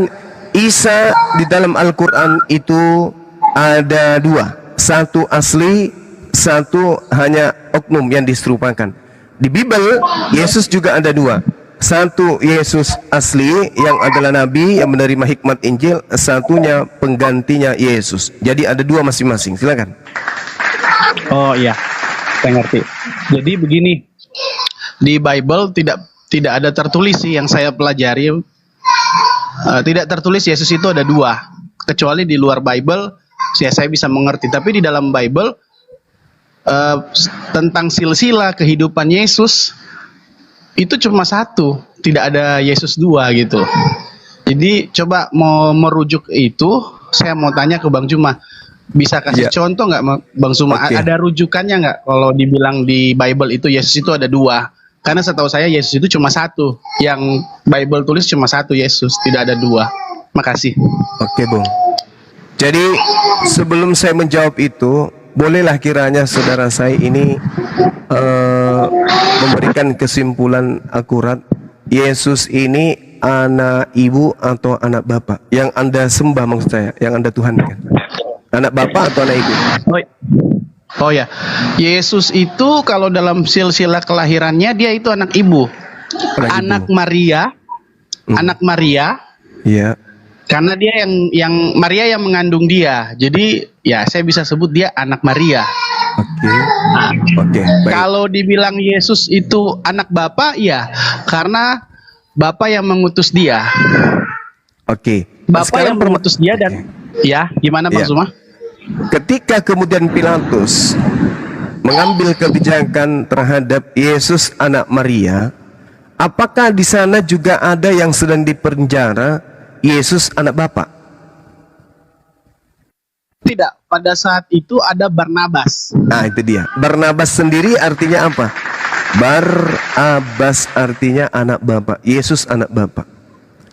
Isa di dalam Al-Quran itu ada dua, satu asli, satu hanya oknum yang diserupakan. Di Bible Yesus juga ada dua, satu Yesus asli yang adalah nabi yang menerima hikmat Injil, satunya penggantinya Yesus. Jadi ada dua masing-masing. Silakan. Oh iya, saya ngerti. Jadi begini, di Bible tidak ada tertulis sih yang saya pelajari. Tidak tertulis Yesus itu ada dua, kecuali di luar Bible saya bisa mengerti. Tapi di dalam Bible tentang silsilah kehidupan Yesus itu cuma satu, tidak ada Yesus dua gitu. Jadi coba mau merujuk itu, saya mau tanya ke Bang Juma, bisa kasih contoh nggak Bang Juma? Oke. Ada rujukannya nggak kalau dibilang di Bible itu Yesus itu ada dua? Karena setahu saya Yesus itu cuma satu, yang Bible tulis cuma satu Yesus, tidak ada dua. Makasih. Oke Bung. Jadi sebelum saya menjawab itu, bolehlah kiranya saudara saya ini memberikan kesimpulan akurat. Yesus ini anak ibu atau anak bapak yang Anda sembah, maksud saya, yang Anda tuhankan. Anak bapak atau anak ibu? Oh ya, Yesus itu kalau dalam silsilah kelahirannya dia itu anak ibu, anak Maria, anak Maria. Iya. Karena dia yang Maria yang mengandung dia, jadi ya saya bisa sebut dia anak Maria. Oke. Baik. Kalau dibilang Yesus itu anak Bapa, ya karena Bapa yang mengutus dia. Oke. Bapa yang mengutus dia dan ya gimana Bang Iya. Zuma? Ketika kemudian Pilatus mengambil kebijakan terhadap Yesus anak Maria, apakah di sana juga ada yang sedang dipenjara Yesus anak bapak? Tidak, pada saat itu ada Barnabas. Nah itu dia. Barnabas sendiri artinya apa? Barnabas artinya anak bapak. Yesus anak bapak.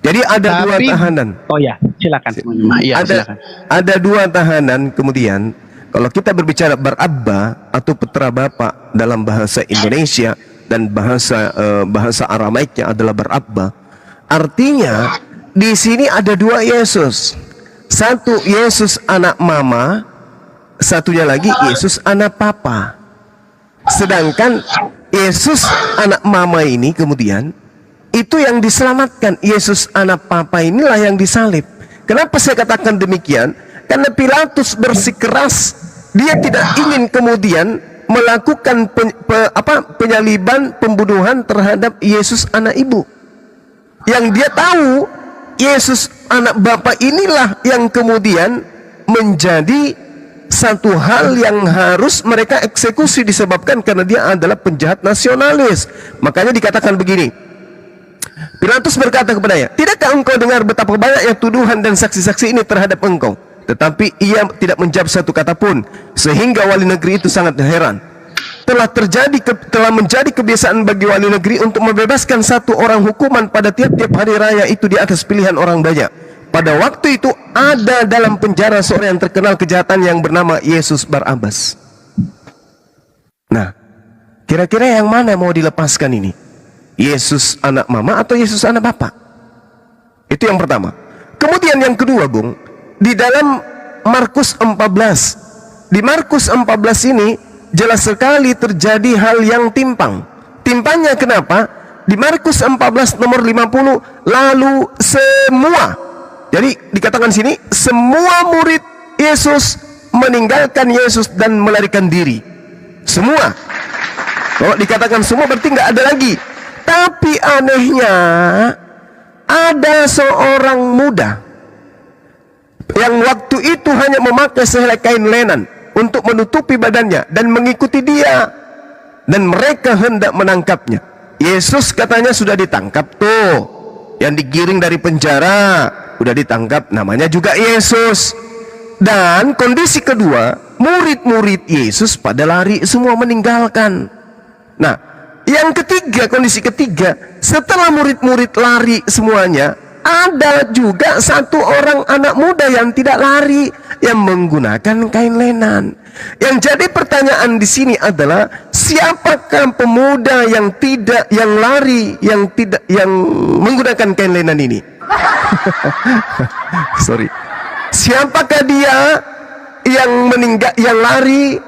Jadi ada dua tahanan. Oh ya, silakan. Iya, silakan. Ada dua tahanan. Kemudian kalau kita berbicara Barabba atau putra bapak dalam bahasa Indonesia dan bahasa Aramaiknya adalah Barabba, artinya di sini ada dua Yesus. Satu Yesus anak mama, satunya lagi Yesus anak papa. Sedangkan Yesus anak mama ini kemudian itu yang diselamatkan. Yesus anak papa inilah yang disalib. Kenapa saya katakan demikian? Karena Pilatus bersikeras, dia tidak ingin kemudian melakukan penyaliban, pembunuhan terhadap Yesus anak ibu. Yang dia tahu Yesus anak bapa inilah yang kemudian menjadi satu hal yang harus mereka eksekusi, disebabkan karena dia adalah penjahat nasionalis. Makanya dikatakan begini, Pilatus berkata kepadanya, tidakkah engkau dengar betapa banyaknya tuduhan dan saksi-saksi ini terhadap engkau? Tetapi ia tidak menjawab satu kata pun, sehingga wali negeri itu sangat heran. Telah menjadi kebiasaan bagi wali negeri untuk membebaskan satu orang hukuman pada tiap-tiap hari raya itu di atas pilihan orang banyak. Pada waktu itu ada dalam penjara seorang yang terkenal kejahatan yang bernama Yesus Barabas. Nah, kira-kira yang mana mau dilepaskan ini? Yesus anak mama atau Yesus anak bapak? Itu yang pertama. Kemudian yang kedua, Bung, di dalam Markus 14. Di Markus 14 ini jelas sekali terjadi hal yang timpang. Timpangnya kenapa? Di Markus 14 nomor 50, lalu semua. Jadi dikatakan sini, semua murid Yesus meninggalkan Yesus dan melarikan diri. Semua. Kalau dikatakan semua berarti nggak ada lagi. Tapi anehnya ada seorang muda yang waktu itu hanya memakai sehelai kain lenan untuk menutupi badannya dan mengikuti dia, dan mereka hendak menangkapnya. Yesus katanya sudah ditangkap tuh, yang digiring dari penjara udah ditangkap, namanya juga Yesus. Dan kondisi kedua, murid-murid Yesus pada lari semua meninggalkan. Nah, Yang ketiga, kondisi ketiga, setelah murid-murid lari semuanya, ada juga satu orang anak muda yang tidak lari, yang menggunakan kain lenan. Yang jadi pertanyaan di sini adalah, siapakah pemuda yang lari, yang menggunakan kain lenan ini? Sorry. Siapakah dia yang lari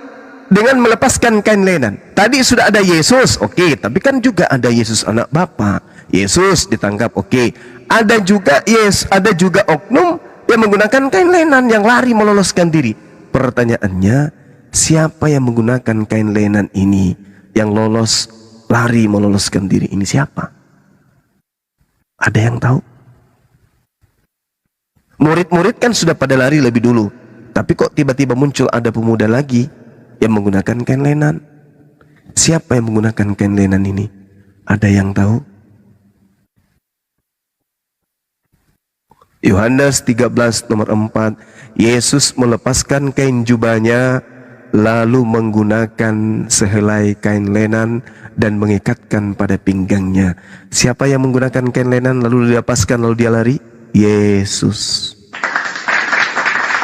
dengan melepaskan kain lenan? Tadi sudah ada Yesus, oke, tapi kan juga ada Yesus anak Bapa. Yesus ditangkap, oke. Ada juga oknum yang menggunakan kain lenan yang lari meloloskan diri. Pertanyaannya, siapa yang menggunakan kain lenan ini, yang lari meloloskan diri ini siapa? Ada yang tahu? Murid-murid kan sudah pada lari lebih dulu, tapi kok tiba-tiba muncul ada pemuda lagi yang menggunakan kain lenan? Siapa yang menggunakan kain lenan ini? Ada yang tahu? Yohanes 13 nomor 4, Yesus melepaskan kain jubahnya, lalu menggunakan sehelai kain lenan dan mengikatkan pada pinggangnya. Siapa yang menggunakan kain lenan lalu dilepaskan lalu dia lari? Yesus.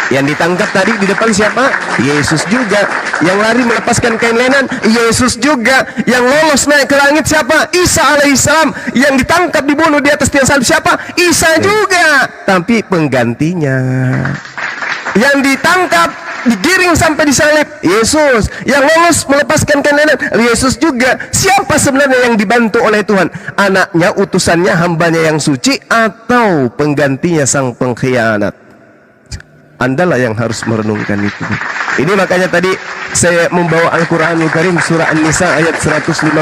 Yang ditangkap tadi di depan siapa? Yesus juga. Yang lari melepaskan kain lenan, Yesus juga. Yang lolos naik ke langit siapa? Isa alaihissalam. Yang ditangkap dibunuh di atas tiang salib siapa? Isa juga. Tapi penggantinya, yang ditangkap digiring sampai disalib, Yesus. Yang lolos melepaskan kain lenan, Yesus juga. Siapa sebenarnya yang dibantu oleh Tuhan? Anaknya, utusannya, hambanya yang suci, atau penggantinya sang pengkhianat? Andalah yang harus merenungkan itu. Ini makanya tadi saya membawa Al-Quranul Karim surah An-Nisa ayat 157.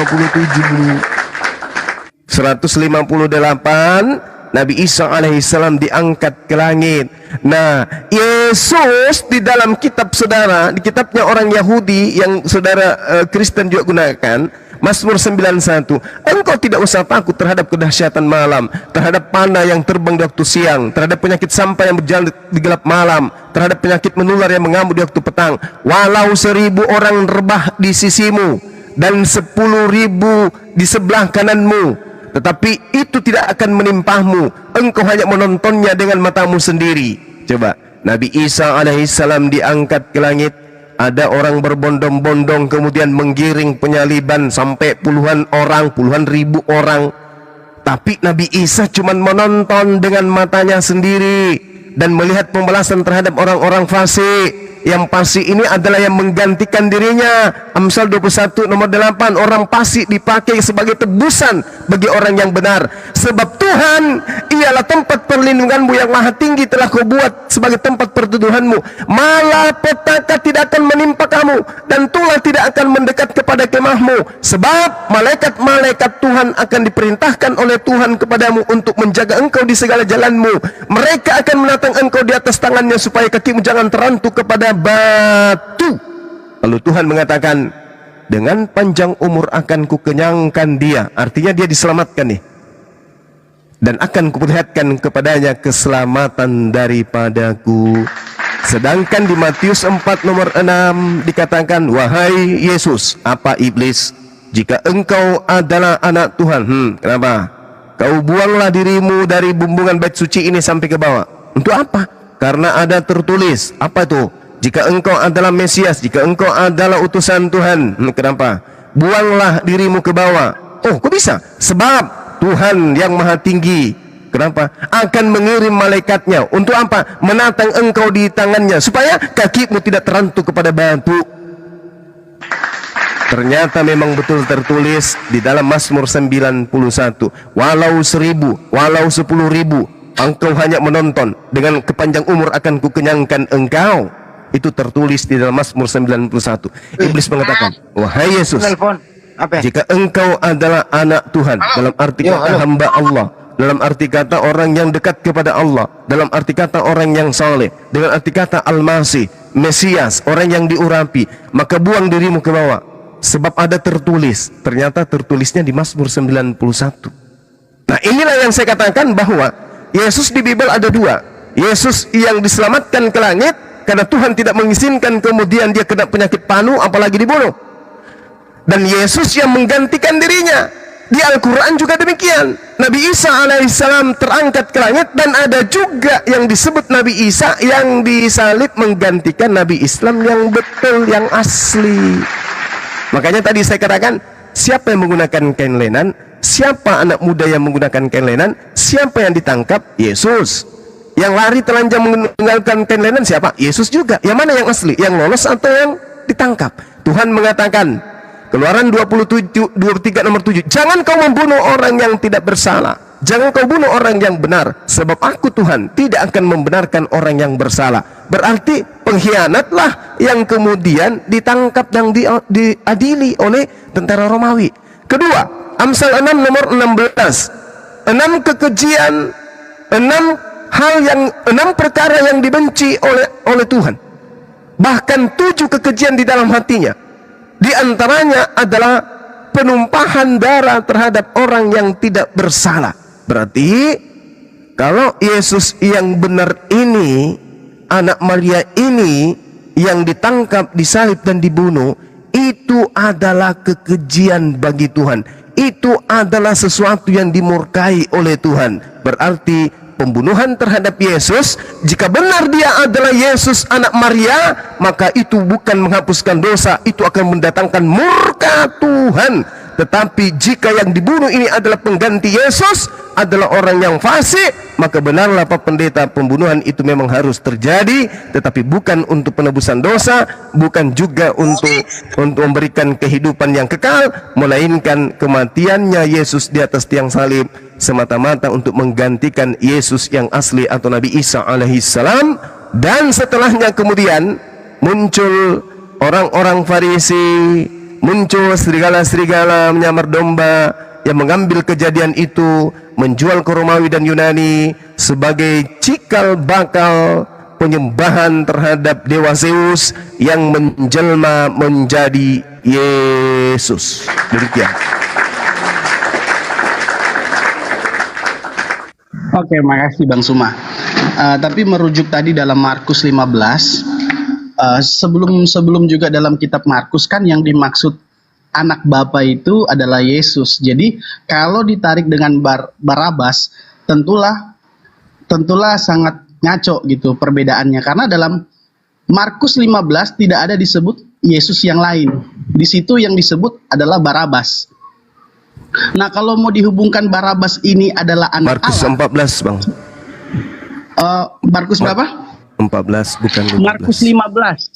158, Nabi Isa alaihissalam diangkat ke langit. Nah, Yesus di dalam kitab saudara, di kitabnya orang Yahudi yang saudara Kristen juga gunakan, Mazmur 91, engkau tidak usah takut terhadap kedahsyatan malam, terhadap panah yang terbang di waktu siang, terhadap penyakit sampah yang berjalan di gelap malam, terhadap penyakit menular yang mengamuk di waktu petang. Walau 1000 orang rebah di sisimu dan 10.000 di sebelah kananmu, tetapi itu tidak akan menimpahmu. Engkau hanya menontonnya dengan matamu sendiri. Coba, Nabi Isa alaihissalam diangkat ke langit. Ada orang berbondong-bondong kemudian menggiring penyaliban sampai puluhan ribu orang. Tapi Nabi Isa cuma menonton dengan matanya sendiri dan melihat pembalasan terhadap orang-orang fasik. Yang fasik ini adalah yang menggantikan dirinya. Amsal 21 nomor 8, orang fasik dipakai sebagai tebusan bagi orang yang benar. Sebab Tuhan ialah tempat perlindunganmu, yang maha tinggi telah kau buat sebagai tempat perteduhanmu. Malapetaka tidak akan menimpa kamu, dan tulah tidak akan mendekat kepada kemahmu. Sebab malaikat-malaikat Tuhan akan diperintahkan oleh Tuhan kepadamu untuk menjaga engkau di segala jalanmu. Mereka akan menatang engkau di atas tangannya supaya kakimu jangan terantuk kepada batu. Lalu Tuhan mengatakan, dengan panjang umur akan kukenyangkan dia. Artinya dia diselamatkan nih, dan akan kuperlihatkan kepadanya keselamatan daripadaku. Sedangkan di Matius 4 nomor 6 dikatakan, wahai Yesus, apa iblis, jika engkau adalah anak Tuhan, kenapa kau buanglah dirimu dari bumbungan bait suci ini sampai ke bawah? Untuk apa? Karena ada tertulis, apa itu? Jika engkau adalah Mesias, jika engkau adalah utusan Tuhan, kenapa? Buanglah dirimu ke bawah. Oh, kok bisa? Sebab Tuhan yang maha tinggi, kenapa? Akan mengirim malaikatnya. Untuk apa? Menatang engkau di tangannya, supaya kakimu tidak terantuk kepada batu. Ternyata memang betul tertulis di dalam Mazmur 91, walau 1000, walau 10.000, engkau hanya menonton, dengan kepanjang umur akan kukenyangkan engkau. Itu tertulis di dalam Mazmur 91. Iblis mengatakan, wahai Yesus, jika engkau adalah anak Tuhan, dalam arti kata hamba Allah, dalam arti kata orang yang dekat kepada Allah, dalam arti kata orang yang saleh, dengan arti kata Al-Masih, Mesias, orang yang diurapi, maka buang dirimu ke bawah. Sebab ada tertulis. Ternyata tertulisnya di Mazmur 91. Nah, inilah yang saya katakan bahwa Yesus di Bible ada dua. Yesus yang diselamatkan ke langit karena Tuhan tidak mengizinkan kemudian dia kena penyakit panu apalagi dibunuh. dan Yesus yang menggantikan dirinya. Di Al-Quran juga demikian. Nabi Isa alaihissalam terangkat ke langit, dan ada juga yang disebut Nabi Isa yang disalib menggantikan Nabi Islam yang betul, yang asli. Makanya tadi saya katakan, siapa yang menggunakan kain lenan? Siapa anak muda yang menggunakan kain lenan? Siapa yang ditangkap? Yesus. Yang lari telanjang menggunakan kain lenan siapa? Yesus juga. Yang mana yang asli? Yang lolos atau yang ditangkap? Tuhan mengatakan, Keluaran 23 nomor 7, jangan kau membunuh orang yang tidak bersalah, jangan kau bunuh orang yang benar, sebab aku Tuhan tidak akan membenarkan orang yang bersalah. Berarti pengkhianatlah yang kemudian ditangkap dan diadili oleh tentara Romawi. Kedua, Amsal 6 nomor 16, 6 kekejian, 6 perkara yang dibenci oleh Tuhan, bahkan 7 kekejian di dalam hatinya. Di antaranya adalah penumpahan darah terhadap orang yang tidak bersalah. Berarti kalau Yesus yang benar ini, anak Maria ini yang ditangkap, disalib dan dibunuh, itu adalah kekejian bagi Tuhan. Itu adalah sesuatu yang dimurkai oleh Tuhan. Berarti pembunuhan terhadap Yesus, jika benar dia adalah Yesus anak Maria, maka itu bukan menghapuskan dosa, itu akan mendatangkan murka Tuhan. Tetapi jika yang dibunuh ini adalah pengganti Yesus, adalah orang yang fasik, maka benarlah Pak Pendeta, pembunuhan itu memang harus terjadi, tetapi bukan untuk penebusan dosa, bukan juga untuk memberikan kehidupan yang kekal, melainkan kematiannya Yesus di atas tiang salib semata-mata untuk menggantikan Yesus yang asli atau Nabi Isa alaihissalam. Dan setelahnya kemudian muncul orang-orang Farisi, muncul serigala-serigala menyamar domba yang mengambil kejadian itu, menjual ke Romawi dan Yunani sebagai cikal bakal penyembahan terhadap dewa Zeus yang menjelma menjadi Yesus. Demikian. Oke, makasih Bang Suma. Tapi merujuk tadi dalam Markus 15, sebelum juga dalam kitab Markus kan yang dimaksud anak bapa itu adalah Yesus. Jadi kalau ditarik dengan Barabas, tentulah sangat ngaco gitu perbedaannya, karena dalam Markus 15 tidak ada disebut Yesus yang lain. Di situ yang disebut adalah Barabas. Nah, kalau mau dihubungkan Barabas ini adalah anak Markus Allah. 14, Bang. Markus berapa? 14 bukan 15. Markus 15.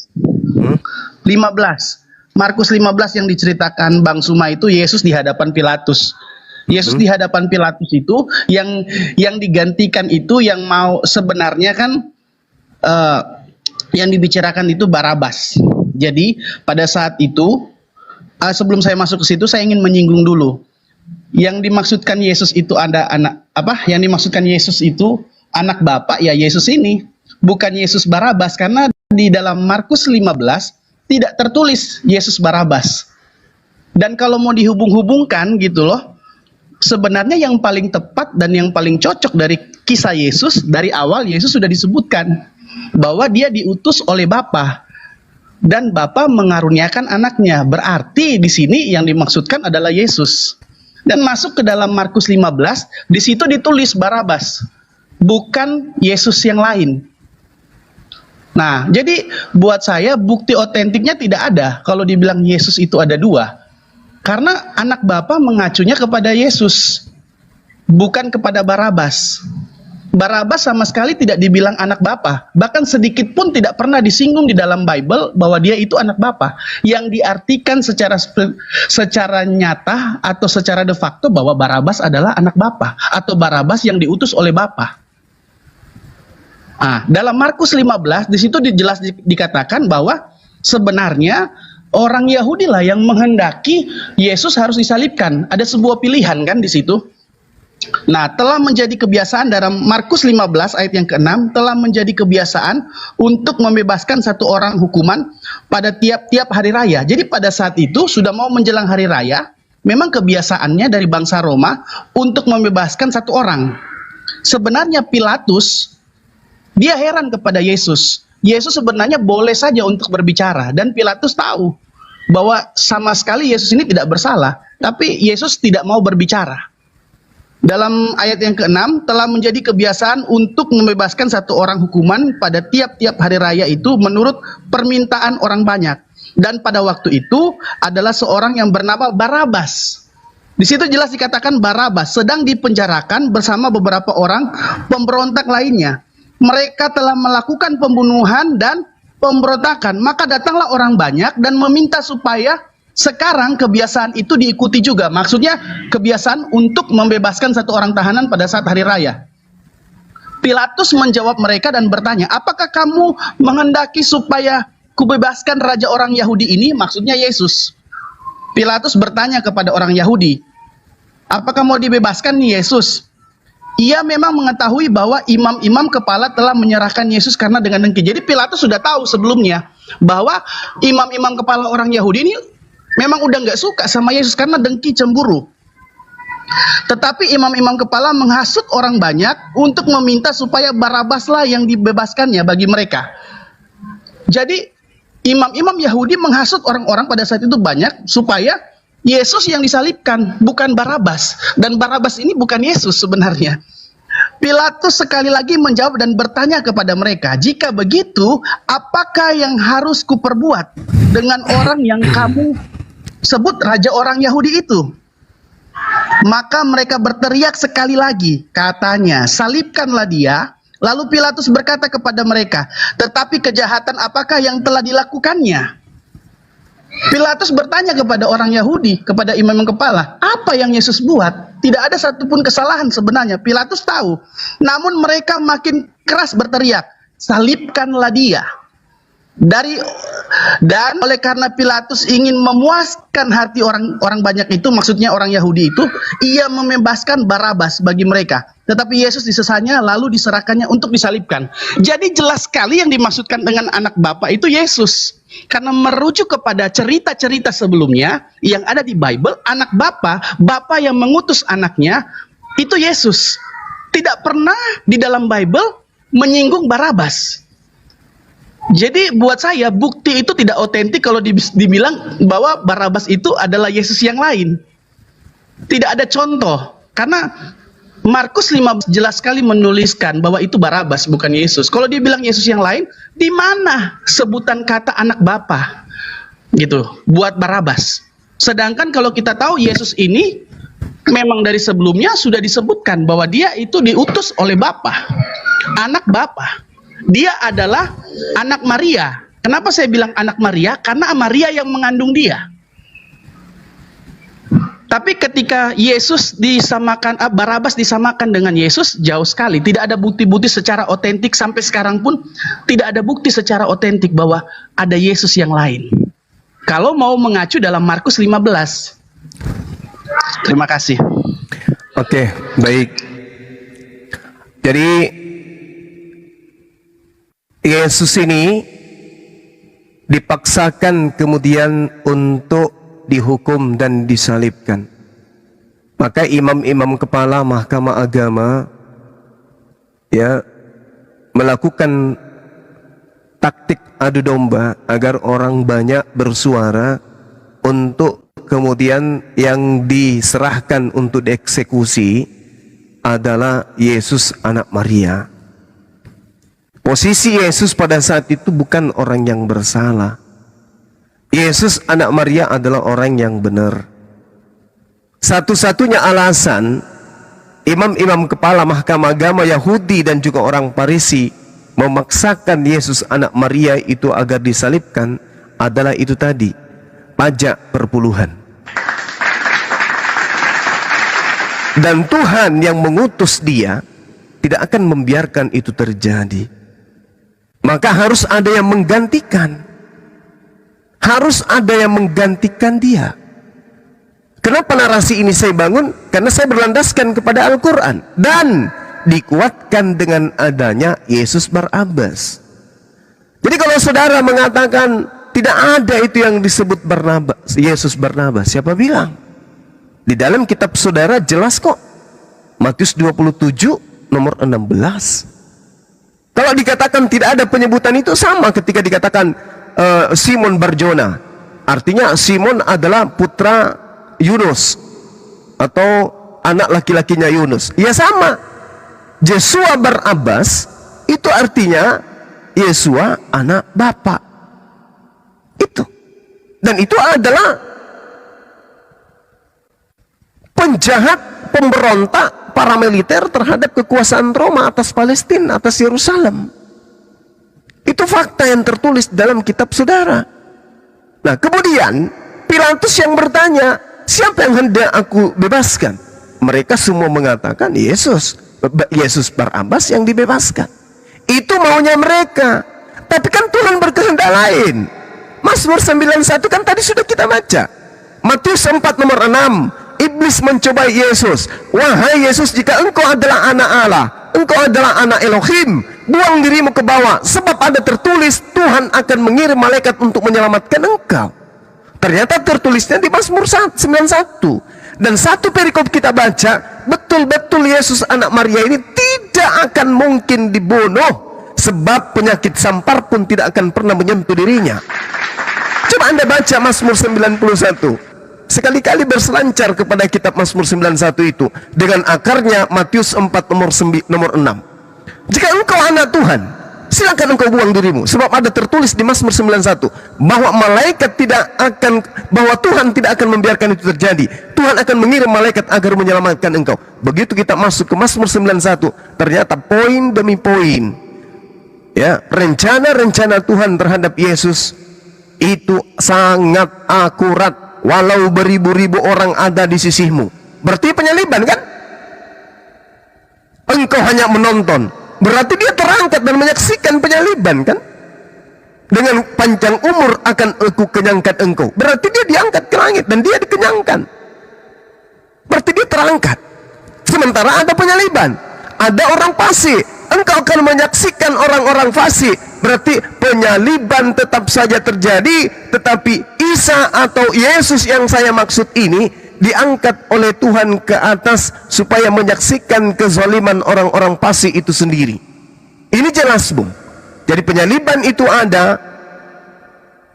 15. Markus 15 yang diceritakan Bang Suma itu Yesus di hadapan Pilatus. Yesus di hadapan Pilatus itu yang digantikan itu, yang mau sebenarnya kan yang dibicarakan itu Barabas. Jadi pada saat itu sebelum saya masuk ke situ, saya ingin menyinggung dulu. Yang dimaksudkan Yesus itu ada anak apa? Yang dimaksudkan Yesus itu anak Bapa, ya Yesus ini, bukan Yesus Barabas, karena di dalam Markus 15 tidak tertulis Yesus Barabas. Dan kalau mau dihubung-hubungkan gitu loh, sebenarnya yang paling tepat dan yang paling cocok dari kisah Yesus, dari awal Yesus sudah disebutkan bahwa dia diutus oleh Bapa dan Bapa mengaruniakan anaknya. Berarti di sini yang dimaksudkan adalah Yesus. Dan masuk ke dalam Markus 15, di situ ditulis Barabas, bukan Yesus yang lain. Nah, jadi buat saya bukti otentiknya tidak ada kalau dibilang Yesus itu ada dua. Karena anak Bapa mengacunya kepada Yesus, bukan kepada Barabas. Barabas sama sekali tidak dibilang anak Bapa, bahkan sedikit pun tidak pernah disinggung di dalam Bible bahwa dia itu anak Bapa. Yang diartikan secara nyata atau secara de facto bahwa Barabas adalah anak Bapa atau Barabas yang diutus oleh Bapa. Nah, dalam Markus 15 di situ jelas dikatakan bahwa sebenarnya orang Yahudi lah yang menghendaki Yesus harus disalibkan. Ada sebuah pilihan kan di situ. Nah, telah menjadi kebiasaan dalam Markus 15 ayat yang ke-6, telah menjadi kebiasaan untuk membebaskan satu orang hukuman pada tiap-tiap hari raya. Jadi pada saat itu sudah mau menjelang hari raya, memang kebiasaannya dari bangsa Roma untuk membebaskan satu orang. Sebenarnya Pilatus, dia heran kepada Yesus. Yesus sebenarnya boleh saja untuk berbicara, dan Pilatus tahu bahwa sama sekali Yesus ini tidak bersalah, tapi Yesus tidak mau berbicara. Dalam ayat yang ke-6, telah menjadi kebiasaan untuk membebaskan satu orang hukuman pada tiap-tiap hari raya itu menurut permintaan orang banyak. Dan pada waktu itu adalah seorang yang bernama Barabas. Di situ jelas dikatakan Barabas sedang dipenjarakan bersama beberapa orang pemberontak lainnya. Mereka telah melakukan pembunuhan dan pemberontakan. Maka datanglah orang banyak dan meminta supaya sekarang kebiasaan itu diikuti juga. Maksudnya kebiasaan untuk membebaskan satu orang tahanan pada saat hari raya. Pilatus menjawab mereka dan bertanya, apakah kamu menghendaki supaya kubebaskan raja orang Yahudi ini? Maksudnya Yesus. Pilatus bertanya kepada orang Yahudi, apakah mau dibebaskan nih Yesus? Ia memang mengetahui bahwa imam-imam kepala telah menyerahkan Yesus karena dengan dengki. Jadi Pilatus sudah tahu sebelumnya bahwa imam-imam kepala orang Yahudi ini memang udah nggak suka sama Yesus karena dengki, cemburu. Tetapi imam-imam kepala menghasut orang banyak untuk meminta supaya Barabaslah yang dibebaskannya bagi mereka. Jadi imam-imam Yahudi menghasut orang-orang pada saat itu banyak supaya Yesus yang disalibkan, bukan Barabas. Dan Barabas ini bukan Yesus sebenarnya. Pilatus sekali lagi menjawab dan bertanya kepada mereka, jika begitu, apakah yang harus kuperbuat dengan orang yang kamu sebut raja orang Yahudi itu? Maka mereka berteriak sekali lagi, katanya, salibkanlah dia. Lalu Pilatus berkata kepada mereka, tetapi kejahatan apakah yang telah dilakukannya? Pilatus bertanya kepada orang Yahudi, kepada imam kepala, apa yang Yesus buat? Tidak ada satupun kesalahan sebenarnya. Pilatus tahu. Namun mereka makin keras berteriak, salibkanlah dia. Dan oleh karena Pilatus ingin memuaskan hati orang banyak itu, maksudnya orang Yahudi itu, ia membebaskan Barabas bagi mereka. Tetapi Yesus disesanya lalu diserahkannya untuk disalibkan. Jadi jelas sekali yang dimaksudkan dengan anak bapa itu Yesus. Karena merujuk kepada cerita-cerita sebelumnya yang ada di Bible, anak bapa yang mengutus anaknya, itu Yesus. Tidak pernah di dalam Bible menyinggung Barabas. Jadi buat saya bukti itu tidak otentik kalau dibilang bahwa Barabas itu adalah Yesus yang lain. Tidak ada contoh. Karena Markus 15 jelas sekali menuliskan bahwa itu Barabas bukan Yesus. Kalau dibilang Yesus yang lain, di mana sebutan kata anak bapa? Gitu, buat Barabas. Sedangkan kalau kita tahu Yesus ini memang dari sebelumnya sudah disebutkan bahwa dia itu diutus oleh Bapa. Anak Bapa. Dia adalah anak Maria. Kenapa saya bilang anak Maria? Karena Maria yang mengandung dia. Tapi ketika Yesus disamakan, Barabas disamakan dengan Yesus, jauh sekali. Tidak ada bukti-bukti secara otentik, sampai sekarang pun tidak ada bukti secara otentik bahwa ada Yesus yang lain. Kalau mau mengacu dalam Markus 15. Terima kasih. Oke, baik. Jadi Yesus ini dipaksakan kemudian untuk dihukum dan disalibkan. Maka imam-imam kepala mahkamah agama ya melakukan taktik adu domba agar orang banyak bersuara untuk kemudian yang diserahkan untuk dieksekusi adalah Yesus anak Maria. Posisi Yesus pada saat itu bukan orang yang bersalah. Yesus anak Maria adalah orang yang benar. Satu-satunya alasan imam-imam kepala mahkamah agama Yahudi dan juga orang Farisi memaksakan Yesus anak Maria itu agar disalibkan adalah itu tadi, pajak perpuluhan. Dan Tuhan yang mengutus dia tidak akan membiarkan itu terjadi. Maka harus ada yang menggantikan. Harus ada yang menggantikan dia. Kenapa narasi ini saya bangun? Karena saya berlandaskan kepada Al-Quran. Dan dikuatkan dengan adanya Yesus Barabas. Jadi kalau saudara mengatakan tidak ada itu yang disebut Barnabas, Yesus Barnabas, siapa bilang? Di dalam kitab saudara jelas kok. Matius 27 nomor 16. Kalau dikatakan tidak ada penyebutan itu sama ketika dikatakan Simon Barjona Artinya Simon adalah putra Yunus atau anak laki-lakinya Yunus. Ya sama. Yesua Barabbas itu artinya Yesua anak bapak. Itu. Dan itu adalah penjahat, pemberontak, paramiliter terhadap kekuasaan Roma atas Palestina, atas Yerusalem. Itu fakta yang tertulis dalam kitab saudara. Nah, kemudian Pilatus yang bertanya, siapa yang hendak aku bebaskan? Mereka semua mengatakan Yesus Barabbas yang dibebaskan. Itu maunya mereka. Tapi kan Tuhan berkehendak lain. Mazmur 91 kan tadi sudah kita baca. Matius 4 nomor 6. Iblis mencobai Yesus. Wahai Yesus, jika engkau adalah anak Allah, engkau adalah anak Elohim, buang dirimu ke bawah, sebab ada tertulis Tuhan akan mengirim malaikat untuk menyelamatkan engkau. Ternyata tertulisnya di Mazmur 91. Dan satu perikop kita baca, betul-betul Yesus anak Maria ini tidak akan mungkin dibunuh, sebab penyakit sampar pun tidak akan pernah menyentuh dirinya. Coba Anda baca Mazmur 91. Sekali-kali berselancar kepada kitab Mazmur 91 itu dengan akarnya Matius 4 nomor 6. Jika engkau anak Tuhan, silakan engkau buang dirimu, sebab ada tertulis di Mazmur 91 bahwa Tuhan tidak akan membiarkan itu terjadi. Tuhan akan mengirim malaikat agar menyelamatkan engkau. Begitu kita masuk ke Mazmur 91, ternyata poin demi poin, ya, rencana-rencana Tuhan terhadap Yesus itu sangat akurat. Walau beribu-ribu orang ada di sisimu. Berarti penyaliban kan? Engkau hanya menonton. Berarti dia terangkat dan menyaksikan penyaliban kan? Dengan panjang umur akan aku kenyangkan engkau. Berarti dia diangkat ke langit dan dia dikenyangkan. Berarti dia terangkat. Sementara ada penyaliban. Ada orang fasik. Engkau akan menyaksikan orang-orang fasik. Berarti penyaliban tetap saja terjadi, tetapi Isa atau Yesus yang saya maksud ini diangkat oleh Tuhan ke atas supaya menyaksikan kezaliman orang-orang fasik itu sendiri. Ini jelas, Bung. Jadi penyaliban itu ada,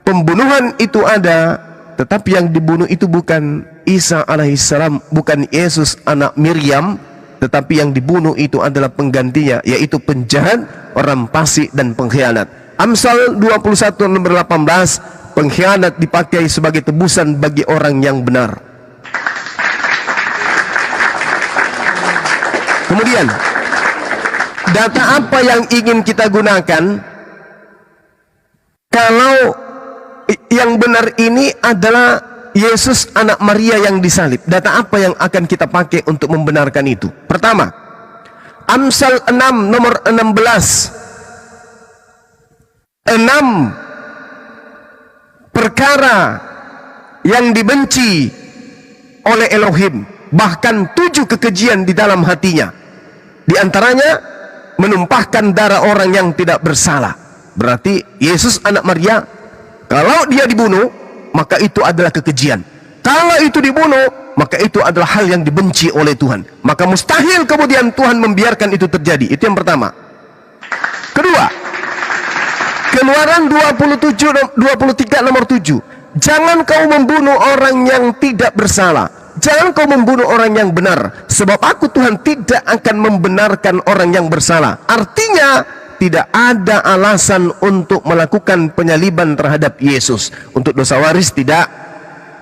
pembunuhan itu ada, tetapi yang dibunuh itu bukan Isa alaihissalam, bukan Yesus anak Miriam, tetapi yang dibunuh itu adalah penggantinya, yaitu penjahat, orang fasik dan pengkhianat. Amsal 21 nomor 18, pengkhianat dipakai sebagai tebusan bagi orang yang benar. Kemudian, data apa yang ingin kita gunakan? Kalau yang benar ini adalah Yesus anak Maria yang disalib, data apa yang akan kita pakai untuk membenarkan itu? Pertama, Amsal 6 nomor 16. 6 perkara yang dibenci oleh Elohim, bahkan 7 kekejian di dalam hatinya. Di antaranya menumpahkan darah orang yang tidak bersalah. Berarti Yesus anak Maria, kalau dia dibunuh, maka itu adalah kekejian. Kalau itu dibunuh, maka itu adalah hal yang dibenci oleh Tuhan. Maka mustahil kemudian Tuhan membiarkan itu terjadi. Itu yang pertama. Kedua, Keluaran 23 nomor 7. Jangan kau membunuh orang yang tidak bersalah. Jangan kau membunuh orang yang benar, sebab aku Tuhan tidak akan membenarkan orang yang bersalah. Artinya tidak ada alasan untuk melakukan penyaliban terhadap Yesus. Untuk dosa waris tidak,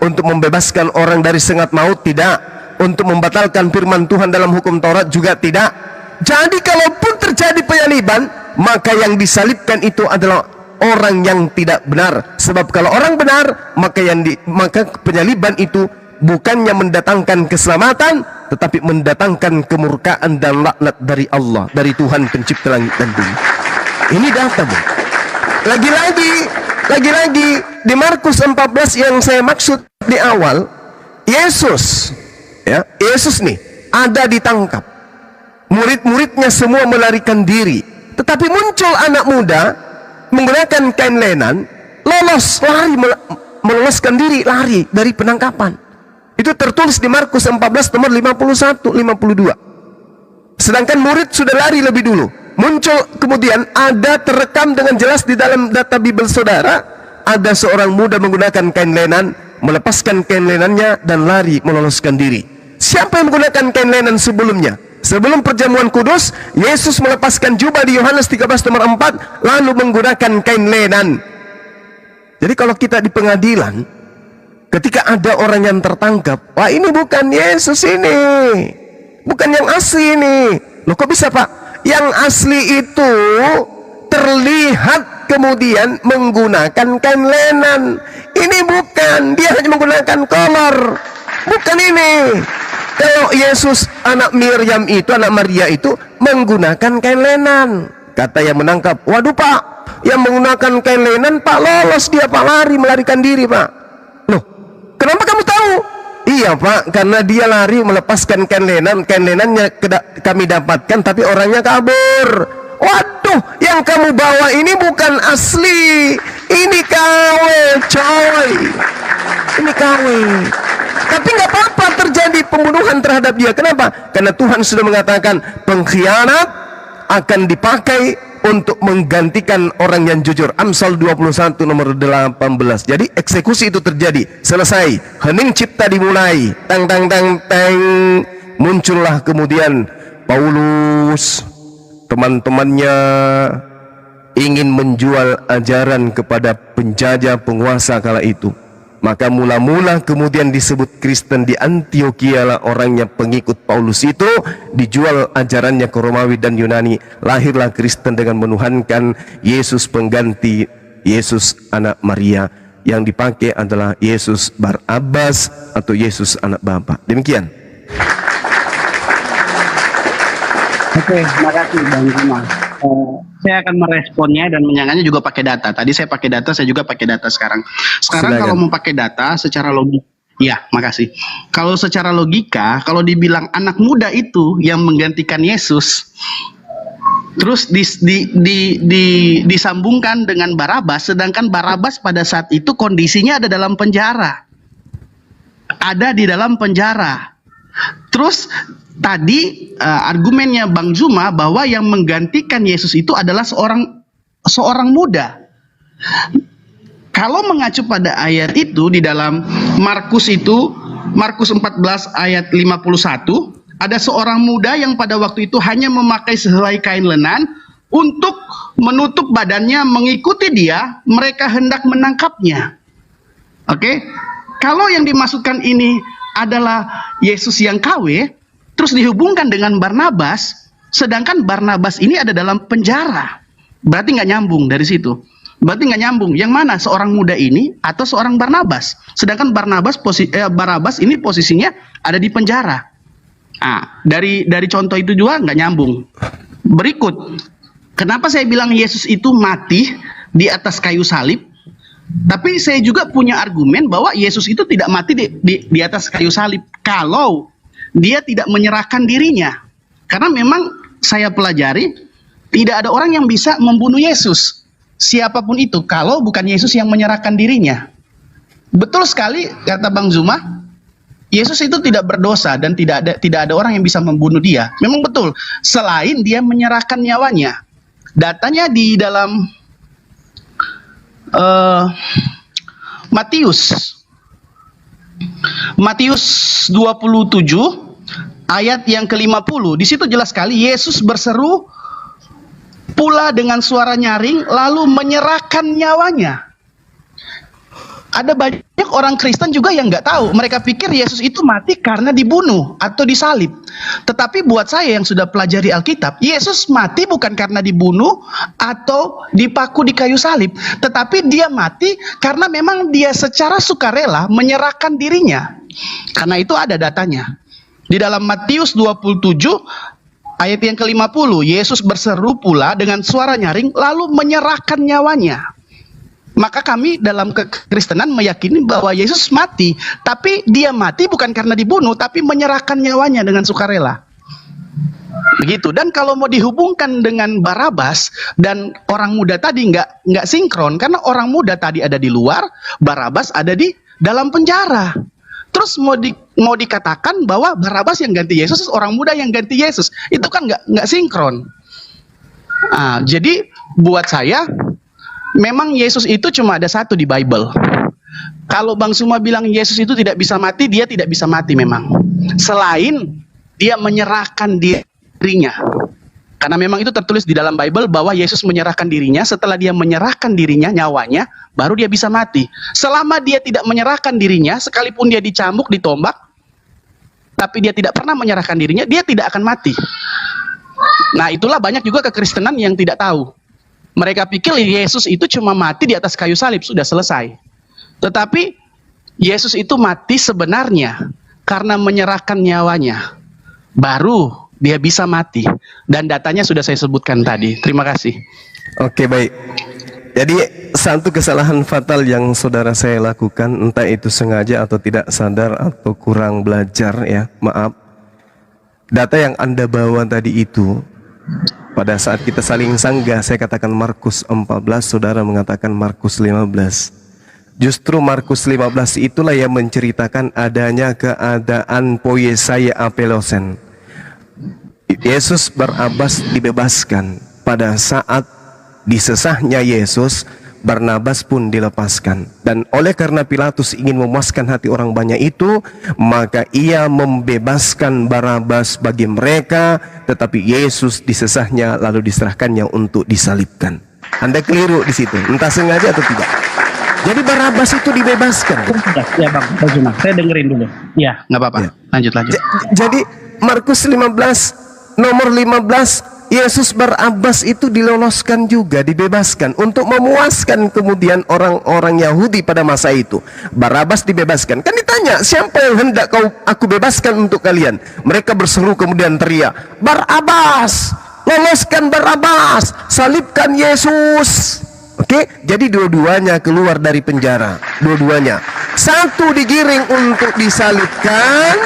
untuk membebaskan orang dari sengat maut tidak, untuk membatalkan firman Tuhan dalam hukum Taurat juga tidak. Jadi kalaupun terjadi penyaliban, maka yang disalibkan itu adalah orang yang tidak benar. Sebab kalau orang benar, maka penyaliban itu bukannya mendatangkan keselamatan, tetapi mendatangkan kemurkaan dan laknat dari Allah, dari Tuhan pencipta langit dan bumi. Ini data, Bu. Lagi-lagi di Markus 14 yang saya maksud di awal, Yesus nih ada ditangkap. Murid-muridnya semua melarikan diri, tetapi muncul anak muda menggunakan kain lenan, meloloskan diri, lari dari penangkapan. Itu tertulis di Markus 14 nomor 51-52. Sedangkan murid sudah lari lebih dulu. Muncul kemudian ada terekam dengan jelas di dalam data Bible saudara ada seorang muda menggunakan kain lenan, melepaskan kain lenannya dan lari meloloskan diri. Siapa yang menggunakan kain lenan sebelumnya? Sebelum perjamuan kudus, Yesus melepaskan jubah di Yohanes 13 nomor 4, lalu menggunakan kain lenan. Jadi kalau kita di pengadilan, ketika ada orang yang tertangkap, wah ini bukan Yesus ini, bukan yang asli ini. Loh kok bisa Pak? Yang asli itu terlihat kemudian menggunakan kain lenan. Ini bukan, dia hanya menggunakan kolor. Bukan ini. Kalau Yesus anak Miriam itu, anak Maria itu menggunakan kain lenan. Kata yang menangkap, waduh Pak, yang menggunakan kain lenan Pak lolos dia Pak, lari melarikan diri Pak. Loh, kenapa kamu tahu? Iya Pak, karena dia lari melepaskan kain lenannya kami dapatkan, tapi orangnya kabur. Waduh, yang kamu bawa ini bukan asli, ini KW coy, ini KW. Tapi nggak apa-apa terjadi pembunuhan terhadap dia. Kenapa? Karena Tuhan sudah mengatakan pengkhianat akan dipakai untuk menggantikan orang yang jujur. Amsal 21 nomor 18. Jadi eksekusi itu terjadi. Selesai. Hening cipta dimulai. Tang tang tang tang. Muncullah kemudian Paulus, teman-temannya ingin menjual ajaran kepada penjajah penguasa kala itu. Maka mula-mula kemudian disebut Kristen di Antioquia lah orangnya pengikut Paulus itu, dijual ajarannya ke Romawi dan Yunani. Lahirlah Kristen dengan menuhankan Yesus pengganti Yesus anak Maria. Yang dipakai adalah Yesus Barabas atau Yesus anak Bapa. Demikian. Oke, makasih Bang Juma. Saya akan meresponnya dan menyangannya juga pakai data. Tadi saya pakai data, saya juga pakai data sekarang. Sekarang Silakan. kalau mau pakai data secara logika, ya makasih. Kalau secara logika, kalau dibilang anak muda itu yang menggantikan Yesus, terus disambungkan dengan Barabas, sedangkan Barabas pada saat itu kondisinya ada dalam penjara. Ada di dalam penjara. Terus tadi argumennya Bang Juma bahwa yang menggantikan Yesus itu adalah seorang muda. Kalau mengacu pada ayat itu di dalam Markus 14 ayat 51, ada seorang muda yang pada waktu itu hanya memakai sehelai kain lenan untuk menutup badannya, mengikuti dia, mereka hendak menangkapnya. Oke? Kalau yang dimaksudkan ini adalah Yesus yang KW, terus dihubungkan dengan Barnabas, sedangkan Barnabas ini ada dalam penjara. Berarti nggak nyambung dari situ. Berarti nggak nyambung. Yang mana seorang muda ini atau seorang Barnabas? Sedangkan Barnabas Barabas ini posisinya ada di penjara. Nah, dari contoh itu juga nggak nyambung. Berikut, kenapa saya bilang Yesus itu mati di atas kayu salib? Tapi saya juga punya argumen bahwa Yesus itu tidak mati di atas kayu salib kalau dia tidak menyerahkan dirinya. Karena memang saya pelajari, tidak ada orang yang bisa membunuh Yesus, siapapun itu, kalau bukan Yesus yang menyerahkan dirinya. Betul sekali kata Bang Zuma, Yesus itu tidak berdosa dan tidak ada orang yang bisa membunuh dia. Memang betul, selain dia menyerahkan nyawanya. Datanya di dalam Matius 27 ayat yang ke-50. Di situ jelas sekali Yesus berseru pula dengan suara nyaring lalu menyerahkan nyawanya. Ada banyak orang Kristen juga yang nggak tahu. Mereka pikir Yesus itu mati karena dibunuh atau disalib. Tetapi buat saya yang sudah pelajari Alkitab, Yesus mati bukan karena dibunuh atau dipaku di kayu salib. Tetapi dia mati karena memang dia secara sukarela menyerahkan dirinya. Karena itu ada datanya. Di dalam Matius 27 ayat yang ke-50, Yesus berseru pula dengan suara nyaring lalu menyerahkan nyawanya. Maka kami dalam kekristenan meyakini bahwa Yesus mati, tapi dia mati bukan karena dibunuh, tapi menyerahkan nyawanya dengan sukarela. Begitu. Dan kalau mau dihubungkan dengan Barabas dan orang muda tadi nggak sinkron, karena orang muda tadi ada di luar, Barabas ada di dalam penjara. Terus mau dikatakan bahwa Barabas yang ganti Yesus, orang muda yang ganti Yesus, itu kan nggak sinkron. Jadi buat saya Memang Yesus itu cuma ada satu di Bible. Kalau Bang Suma bilang Yesus itu tidak bisa mati, dia tidak bisa mati memang. Selain dia menyerahkan dirinya. Karena memang itu tertulis di dalam Bible bahwa Yesus menyerahkan dirinya, setelah dia menyerahkan dirinya, nyawanya, baru dia bisa mati. Selama dia tidak menyerahkan dirinya, sekalipun dia dicambuk, ditombak, tapi dia tidak pernah menyerahkan dirinya, dia tidak akan mati. Nah, itulah banyak juga kekristenan yang tidak tahu. Mereka pikir Yesus itu cuma mati di atas kayu salib, sudah selesai. Tetapi Yesus itu mati sebenarnya karena menyerahkan nyawanya. Baru dia bisa mati. Dan datanya sudah saya sebutkan tadi. Terima kasih. Oke, baik. Jadi satu kesalahan fatal yang saudara saya lakukan, entah itu sengaja atau tidak sadar atau kurang belajar ya, maaf. Data yang Anda bawa tadi itu, pada saat kita saling sanggah, saya katakan Markus 14, saudara mengatakan Markus 15. Justru Markus 15 itulah yang menceritakan adanya keadaan poiesaya apelosen. Yesus Barabas dibebaskan. Pada saat disesahnya Yesus, Barnabas pun dilepaskan. Dan oleh karena Pilatus ingin memuaskan hati orang banyak itu, maka ia membebaskan Barabas bagi mereka, tetapi Yesus disesahnya lalu diserahkannya untuk disalibkan. Anda keliru di situ, entah sengaja atau tidak. Jadi Barabas itu dibebaskan. Ya Bang, saya dengerin dulu. Ya, nggak apa-apa. Ya. Lanjut. Jadi Markus 15 nomor 15, Yesus Barabas itu diloloskan juga, dibebaskan untuk memuaskan kemudian orang-orang Yahudi pada masa itu. Barabas dibebaskan. Kan ditanya, siapa yang hendak aku bebaskan untuk kalian? Mereka berseru kemudian teriak, Barabas, loloskan Barabas, salibkan Yesus. Oke, jadi dua-duanya keluar dari penjara, dua-duanya. Satu digiring untuk disalibkan,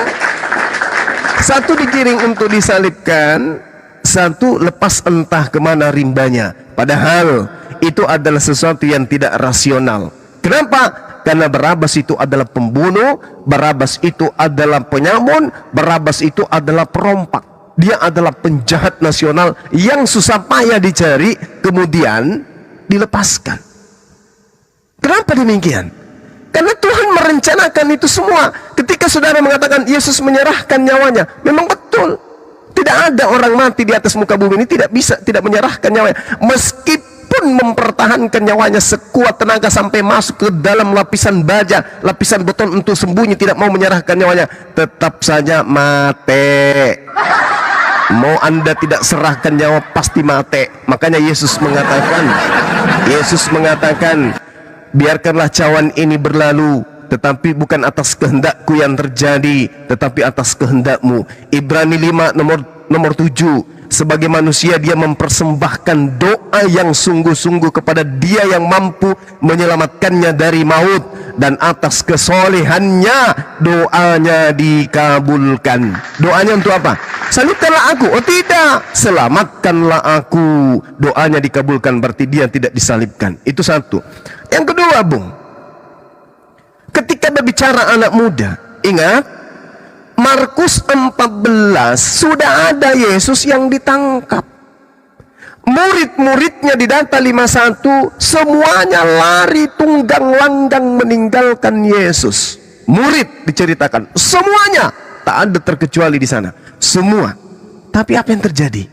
satu digiring untuk disalibkan, satu lepas entah kemana rimbanya. Padahal itu adalah sesuatu yang tidak rasional. Kenapa? Karena Barabas itu adalah pembunuh, Barabas itu adalah penyamun, Barabas itu adalah perompak. Dia adalah penjahat nasional yang susah payah dicari, kemudian dilepaskan. Kenapa demikian? Karena Tuhan merencanakan itu semua. Ketika saudara mengatakan Yesus menyerahkan nyawanya, memang betul. Tidak ada orang mati di atas muka bumi ini tidak bisa tidak menyerahkan nyawanya. Meskipun mempertahankan nyawanya sekuat tenaga sampai masuk ke dalam lapisan baja, lapisan beton untuk sembunyi, tidak mau menyerahkan nyawanya, tetap saja mati. Mau Anda tidak serahkan nyawa pasti mati. Makanya Yesus mengatakan, biarkanlah cawan ini berlalu, tetapi bukan atas kehendakku yang terjadi, tetapi atas kehendakmu. Ibrani 5 nomor 7. Sebagai manusia dia mempersembahkan doa yang sungguh-sungguh kepada Dia yang mampu menyelamatkannya dari maut, dan atas kesolehannya doanya dikabulkan. Doanya untuk apa? Salibkanlah aku. Oh tidak, selamatkanlah aku. Doanya dikabulkan, berarti dia tidak disalibkan. Itu satu. Yang kedua, Bung, ketika berbicara anak muda, ingat Markus 14 sudah ada Yesus yang ditangkap. Murid-muridnya di data 51 semuanya lari tunggang langgang meninggalkan Yesus. Murid diceritakan semuanya, tak ada terkecuali di sana, semua. Tapi apa yang terjadi?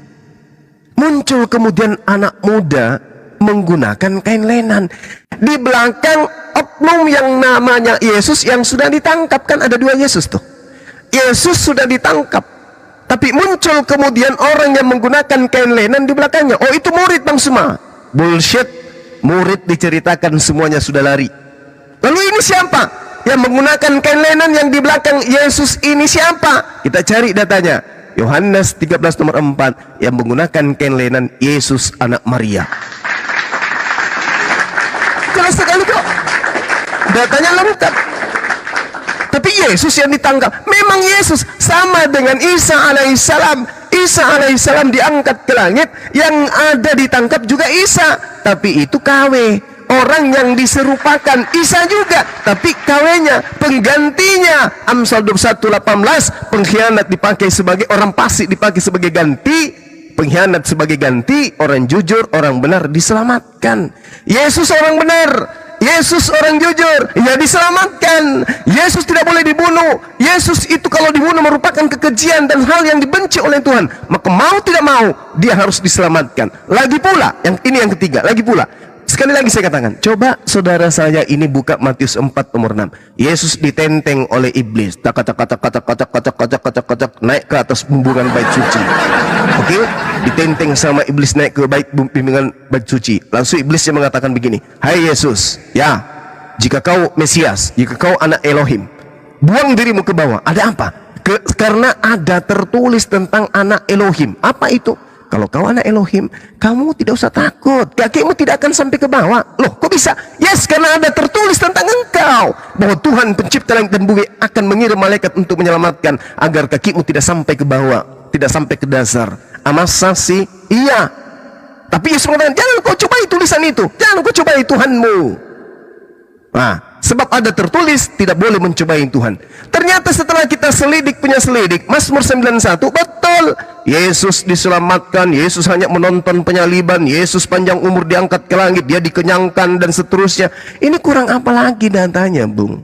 Muncul kemudian anak muda menggunakan kain lenan. Di belakang oknum yang namanya Yesus yang sudah ditangkap. Kan ada dua Yesus tuh. Yesus sudah ditangkap, tapi muncul kemudian orang yang menggunakan kain lenan di belakangnya. Oh, itu murid Bang Suma. Bullshit. Murid diceritakan semuanya sudah lari. Lalu ini siapa yang menggunakan kain lenan yang di belakang Yesus ini? Siapa? Kita cari datanya. Yohanes 13 nomor 4, yang menggunakan kain lenan Yesus anak Maria. Jelas sekali kok, datanya lengkap. Tapi Yesus yang ditangkap, memang Yesus sama dengan Isa alaihissalam. Isa alaihissalam diangkat ke langit, yang ada ditangkap juga Isa. Tapi itu KW, orang yang diserupakan Isa juga, tapi KW-nya, penggantinya. Amsal 21:18, pengkhianat dipakai sebagai orang fasik, dipakai sebagai ganti pengkhianat sebagai ganti, orang jujur, orang benar diselamatkan. Yesus orang benar, Yesus orang jujur, ya diselamatkan. Yesus tidak boleh dibunuh. Yesus itu kalau dibunuh merupakan kekejian dan hal yang dibenci oleh Tuhan. Maka mau tidak mau, dia harus diselamatkan. Lagi pula, yang ketiga, lagi pula. Sekali lagi saya katakan, coba saudara saya ini buka Matius 4 nomor 6. Yesus ditenteng oleh iblis, tak naik ke atas bumbungan bait suci. Oke, ditenteng sama iblis naik ke bimbingan bait suci. Langsung iblisnya mengatakan begini, "Hai Yesus, ya, jika kau Mesias, jika kau anak Elohim, buang dirimu ke bawah." Ada apa? Karena ada tertulis tentang anak Elohim. Apa itu? Kalau kau anak Elohim, kamu tidak usah takut. Kakimu tidak akan sampai ke bawah. Loh, kok bisa? Yes, karena ada tertulis tentang engkau. Bahwa Tuhan pencipta langit dan bumi akan mengirim malaikat untuk menyelamatkan. Agar kakimu tidak sampai ke bawah. Tidak sampai ke dasar. Masa sih? Iya. Tapi Yesus mengatakan, jangan kau cobai tulisan itu. Jangan kau cobai Tuhanmu. Nah, sebab ada tertulis tidak boleh mencobai Tuhan. Ternyata setelah kita selidik punya selidik, Mazmur 91 betul. Yesus diselamatkan, Yesus hanya menonton penyaliban, Yesus panjang umur diangkat ke langit, dia dikenyangkan dan seterusnya. Ini kurang apa lagi datanya, Bung?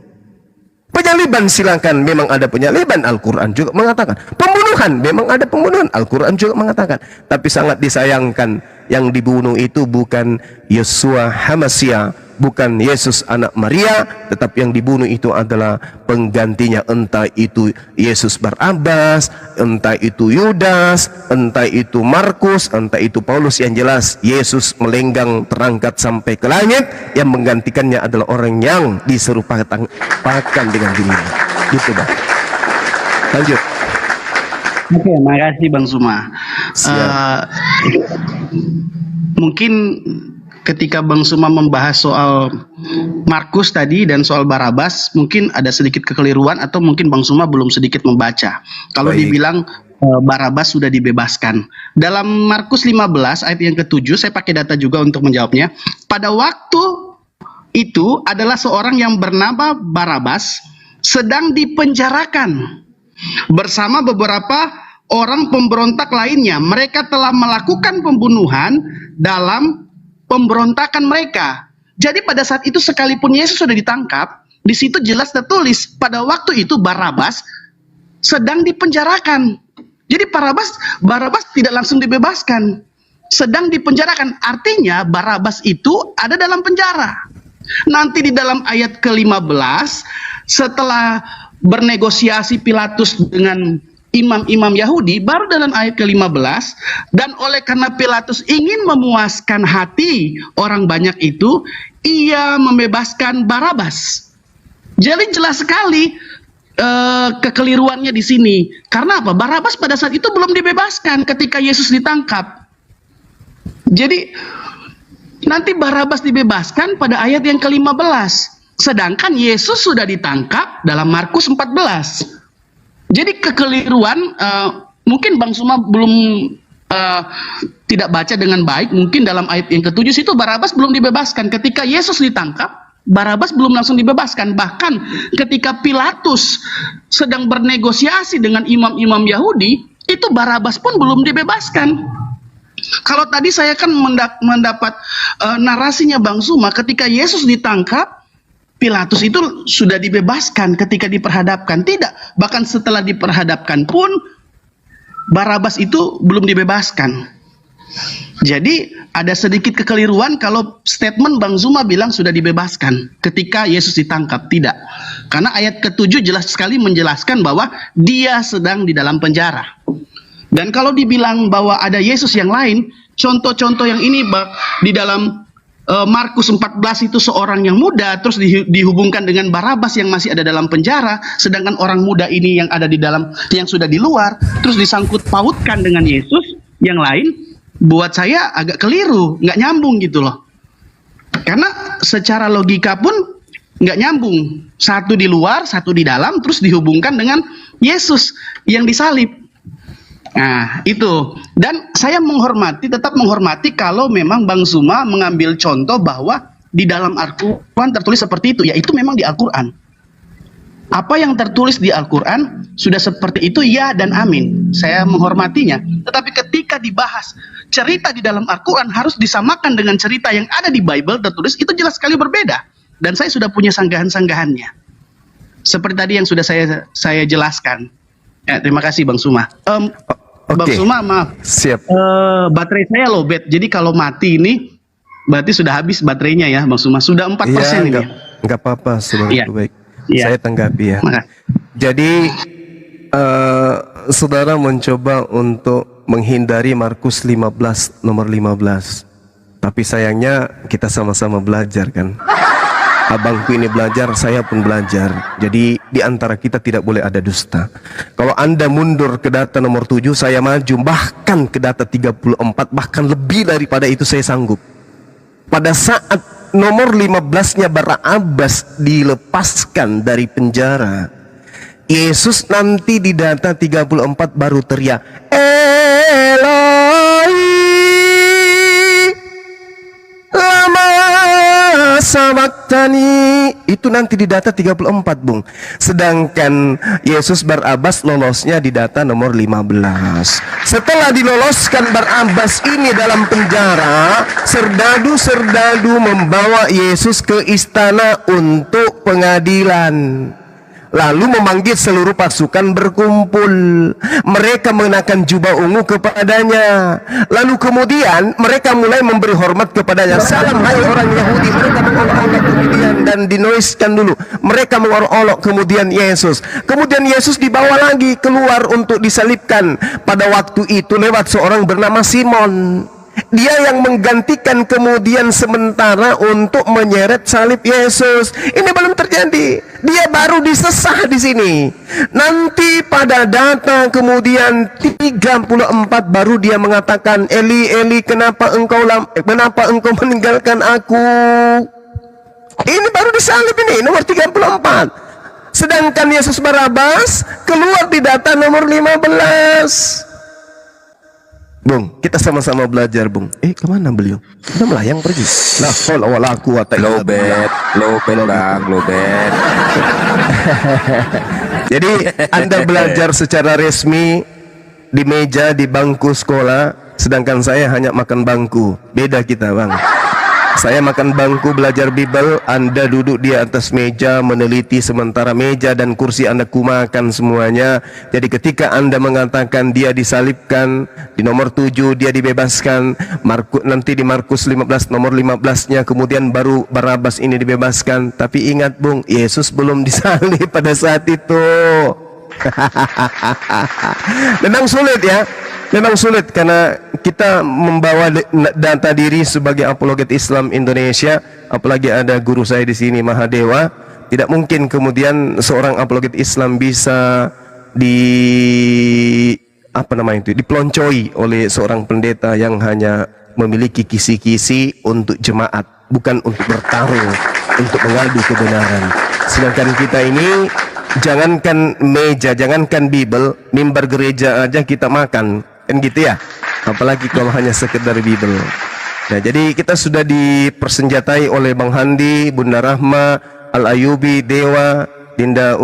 Penyaliban silakan, memang ada penyaliban, Al-Quran juga mengatakan. Pembunuhan, memang ada pembunuhan, Al-Quran juga mengatakan. Tapi sangat disayangkan, yang dibunuh itu bukan Yosua Hamasia, bukan Yesus anak Maria, tetapi yang dibunuh itu adalah penggantinya. Entah itu Yesus Barabas, entah itu Yudas, entah itu Markus, entah itu Paulus. Yang jelas Yesus melenggang terangkat sampai ke langit. Yang menggantikannya adalah orang yang diserupakan dengan dirinya. Gitu, Bang. Lanjut. Oke, makasih Bang Suma. Mungkin ketika Bang Suma membahas soal Markus tadi dan soal Barabas, mungkin ada sedikit kekeliruan atau mungkin Bang Suma belum sedikit membaca. Kalau dibilang Barabas sudah dibebaskan. Dalam Markus 15 ayat yang ke-7, saya pakai data juga untuk menjawabnya. Pada waktu itu adalah seorang yang bernama Barabas sedang dipenjarakan bersama beberapa orang pemberontak lainnya. Mereka telah melakukan pembunuhan dalam pemberontakan mereka. Jadi pada saat itu sekalipun Yesus sudah ditangkap, di situ jelas tertulis pada waktu itu Barabas sedang dipenjarakan. Jadi Barabas tidak langsung dibebaskan, sedang dipenjarakan. Artinya Barabas itu ada dalam penjara. Nanti di dalam ayat ke-15, setelah bernegosiasi Pilatus dengan imam-imam Yahudi, baru dalam ayat ke-15, dan oleh karena Pilatus ingin memuaskan hati orang banyak itu, ia membebaskan Barabas. Jadi jelas sekali kekeliruannya di sini. Karena apa? Barabas pada saat itu belum dibebaskan ketika Yesus ditangkap. Jadi nanti Barabas dibebaskan pada ayat yang ke-15. Sedangkan Yesus sudah ditangkap dalam Markus 14. Jadi kekeliruan, mungkin Bang Suma belum tidak baca dengan baik. Mungkin dalam ayat yang ke-7 situ Barabas belum dibebaskan. Ketika Yesus ditangkap, Barabas belum langsung dibebaskan. Bahkan ketika Pilatus sedang bernegosiasi dengan imam-imam Yahudi, itu Barabas pun belum dibebaskan. Kalau tadi saya kan mendapat narasinya Bang Suma, ketika Yesus ditangkap, Pilatus itu sudah dibebaskan ketika diperhadapkan. Tidak, bahkan setelah diperhadapkan pun Barabas itu belum dibebaskan. Jadi ada sedikit kekeliruan kalau statement Bang Zuma bilang sudah dibebaskan ketika Yesus ditangkap. Tidak, karena ayat ke-7 jelas sekali menjelaskan bahwa dia sedang di dalam penjara. Dan kalau dibilang bahwa ada Yesus yang lain, contoh-contoh yang ini di dalam Markus 14 itu seorang yang muda terus dihubungkan dengan Barabas yang masih ada dalam penjara, sedangkan orang muda ini yang ada di dalam, yang sudah di luar, terus disangkut pautkan dengan Yesus yang lain. Buat saya agak keliru, nggak nyambung gitu loh. Karena secara logika pun nggak nyambung, satu di luar, satu di dalam, terus dihubungkan dengan Yesus yang disalib. Nah itu, dan saya tetap menghormati kalau memang Bang Zuma mengambil contoh bahwa di dalam Al-Quran tertulis seperti itu, yaitu memang di Al-Quran. Apa yang tertulis di Al-Quran sudah seperti itu, ya dan amin. Saya menghormatinya. Tetapi ketika ketika dibahas cerita di dalam Al-Quran harus disamakan dengan cerita yang ada di Bible tertulis, itu jelas sekali berbeda. Dan saya sudah punya sanggahan-sanggahannya. Seperti tadi yang sudah saya jelaskan. Ya, terima kasih Bang Suma. Bang Suma, maaf. Siap. Baterai saya lowbat. Jadi kalau mati ini berarti sudah habis baterainya ya Bang Suma. Sudah 4% ini. Enggak apa-apa, sudah baik. Iya. Saya tanggapi ya. Makasih. Jadi saudara mencoba untuk menghindari Markus 15 nomor 15. Tapi sayangnya kita sama-sama belajar kan. Abangku ini belajar, saya pun belajar. Jadi di antara kita tidak boleh ada dusta. Kalau Anda mundur ke data nomor 7, saya maju bahkan ke data 34, bahkan lebih daripada itu saya sanggup. Pada saat nomor 15-nya Barnabas dilepaskan dari penjara, Yesus nanti di data 34 baru teriak, Eloi lama sabaktani. Itu nanti di data 34 Bung. Sedangkan Yesus Barnabas lolosnya di data nomor 15. Setelah diloloskan Barnabas ini dalam penjara, serdadu-serdadu membawa Yesus ke istana untuk pengadilan. Lalu memanggil seluruh pasukan berkumpul. Mereka mengenakan jubah ungu kepadanya. Lalu kemudian mereka mulai memberi hormat kepadanya. Salam hai orang Yahudi. Mereka mengolok-olok kemudian dan dinoiskan dulu. Mereka mengolok-olok kemudian Yesus. Kemudian Yesus dibawa lagi keluar untuk disalibkan. Pada waktu itu lewat seorang bernama Simon. Dia yang menggantikan kemudian sementara untuk menyeret salib Yesus. Ini belum terjadi. Dia baru disesah di sini. Nanti pada data kemudian 34 baru dia mengatakan, Eli, Eli, kenapa engkau meninggalkan aku? Ini baru disalib ini, nomor 34. Sedangkan Yesus Barnabas keluar di data nomor 15. Bung, kita sama-sama belajar, Bung. Kemana beliau? Udah melayang pergi. La haula wala quwata illa billah. Lobet. Jadi Anda belajar secara resmi di meja, di bangku sekolah, sedangkan saya hanya makan bangku. Beda kita, Bang. Saya makan bangku belajar Bible, Anda duduk di atas meja meneliti, sementara meja dan kursi Anda kumakan semuanya. Jadi ketika Anda mengatakan dia disalibkan, di nomor 7 dia dibebaskan, nanti di Markus 15 nomor 15-nya kemudian baru Barnabas ini dibebaskan. Tapi ingat Bung, Yesus belum disalib pada saat itu. Memang sulit ya. Memang sulit karena kita membawa data diri sebagai apologet Islam Indonesia, apalagi ada guru saya di sini Mahadewa. Tidak mungkin kemudian seorang apologet Islam bisa diploncoi oleh seorang pendeta yang hanya memiliki kisi-kisi untuk jemaat, bukan untuk bertarung, untuk mengadu kebenaran. Sedangkan kita ini jangankan meja, jangankan Bible, mimbar gereja aja kita makan. Kan gitu ya, apalagi kalau hanya sekedar Bible. Nah, jadi kita sudah dipersenjatai oleh Bang Handi, Bunda Rahma, Al-Ayubi, Dewa, Dinda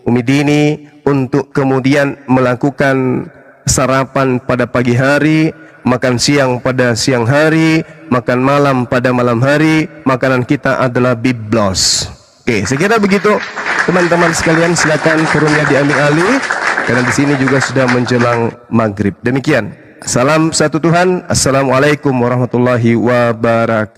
Umidini untuk kemudian melakukan sarapan pada pagi hari, makan siang pada siang hari, makan malam pada malam hari. Makanan kita adalah biblos. Oke, saya kira begitu. Teman-teman sekalian, silakan kurungnya diambil alih. Karena di sini juga sudah menjelang maghrib. Demikian. Salam satu Tuhan. Assalamualaikum warahmatullahi wabarakatuh.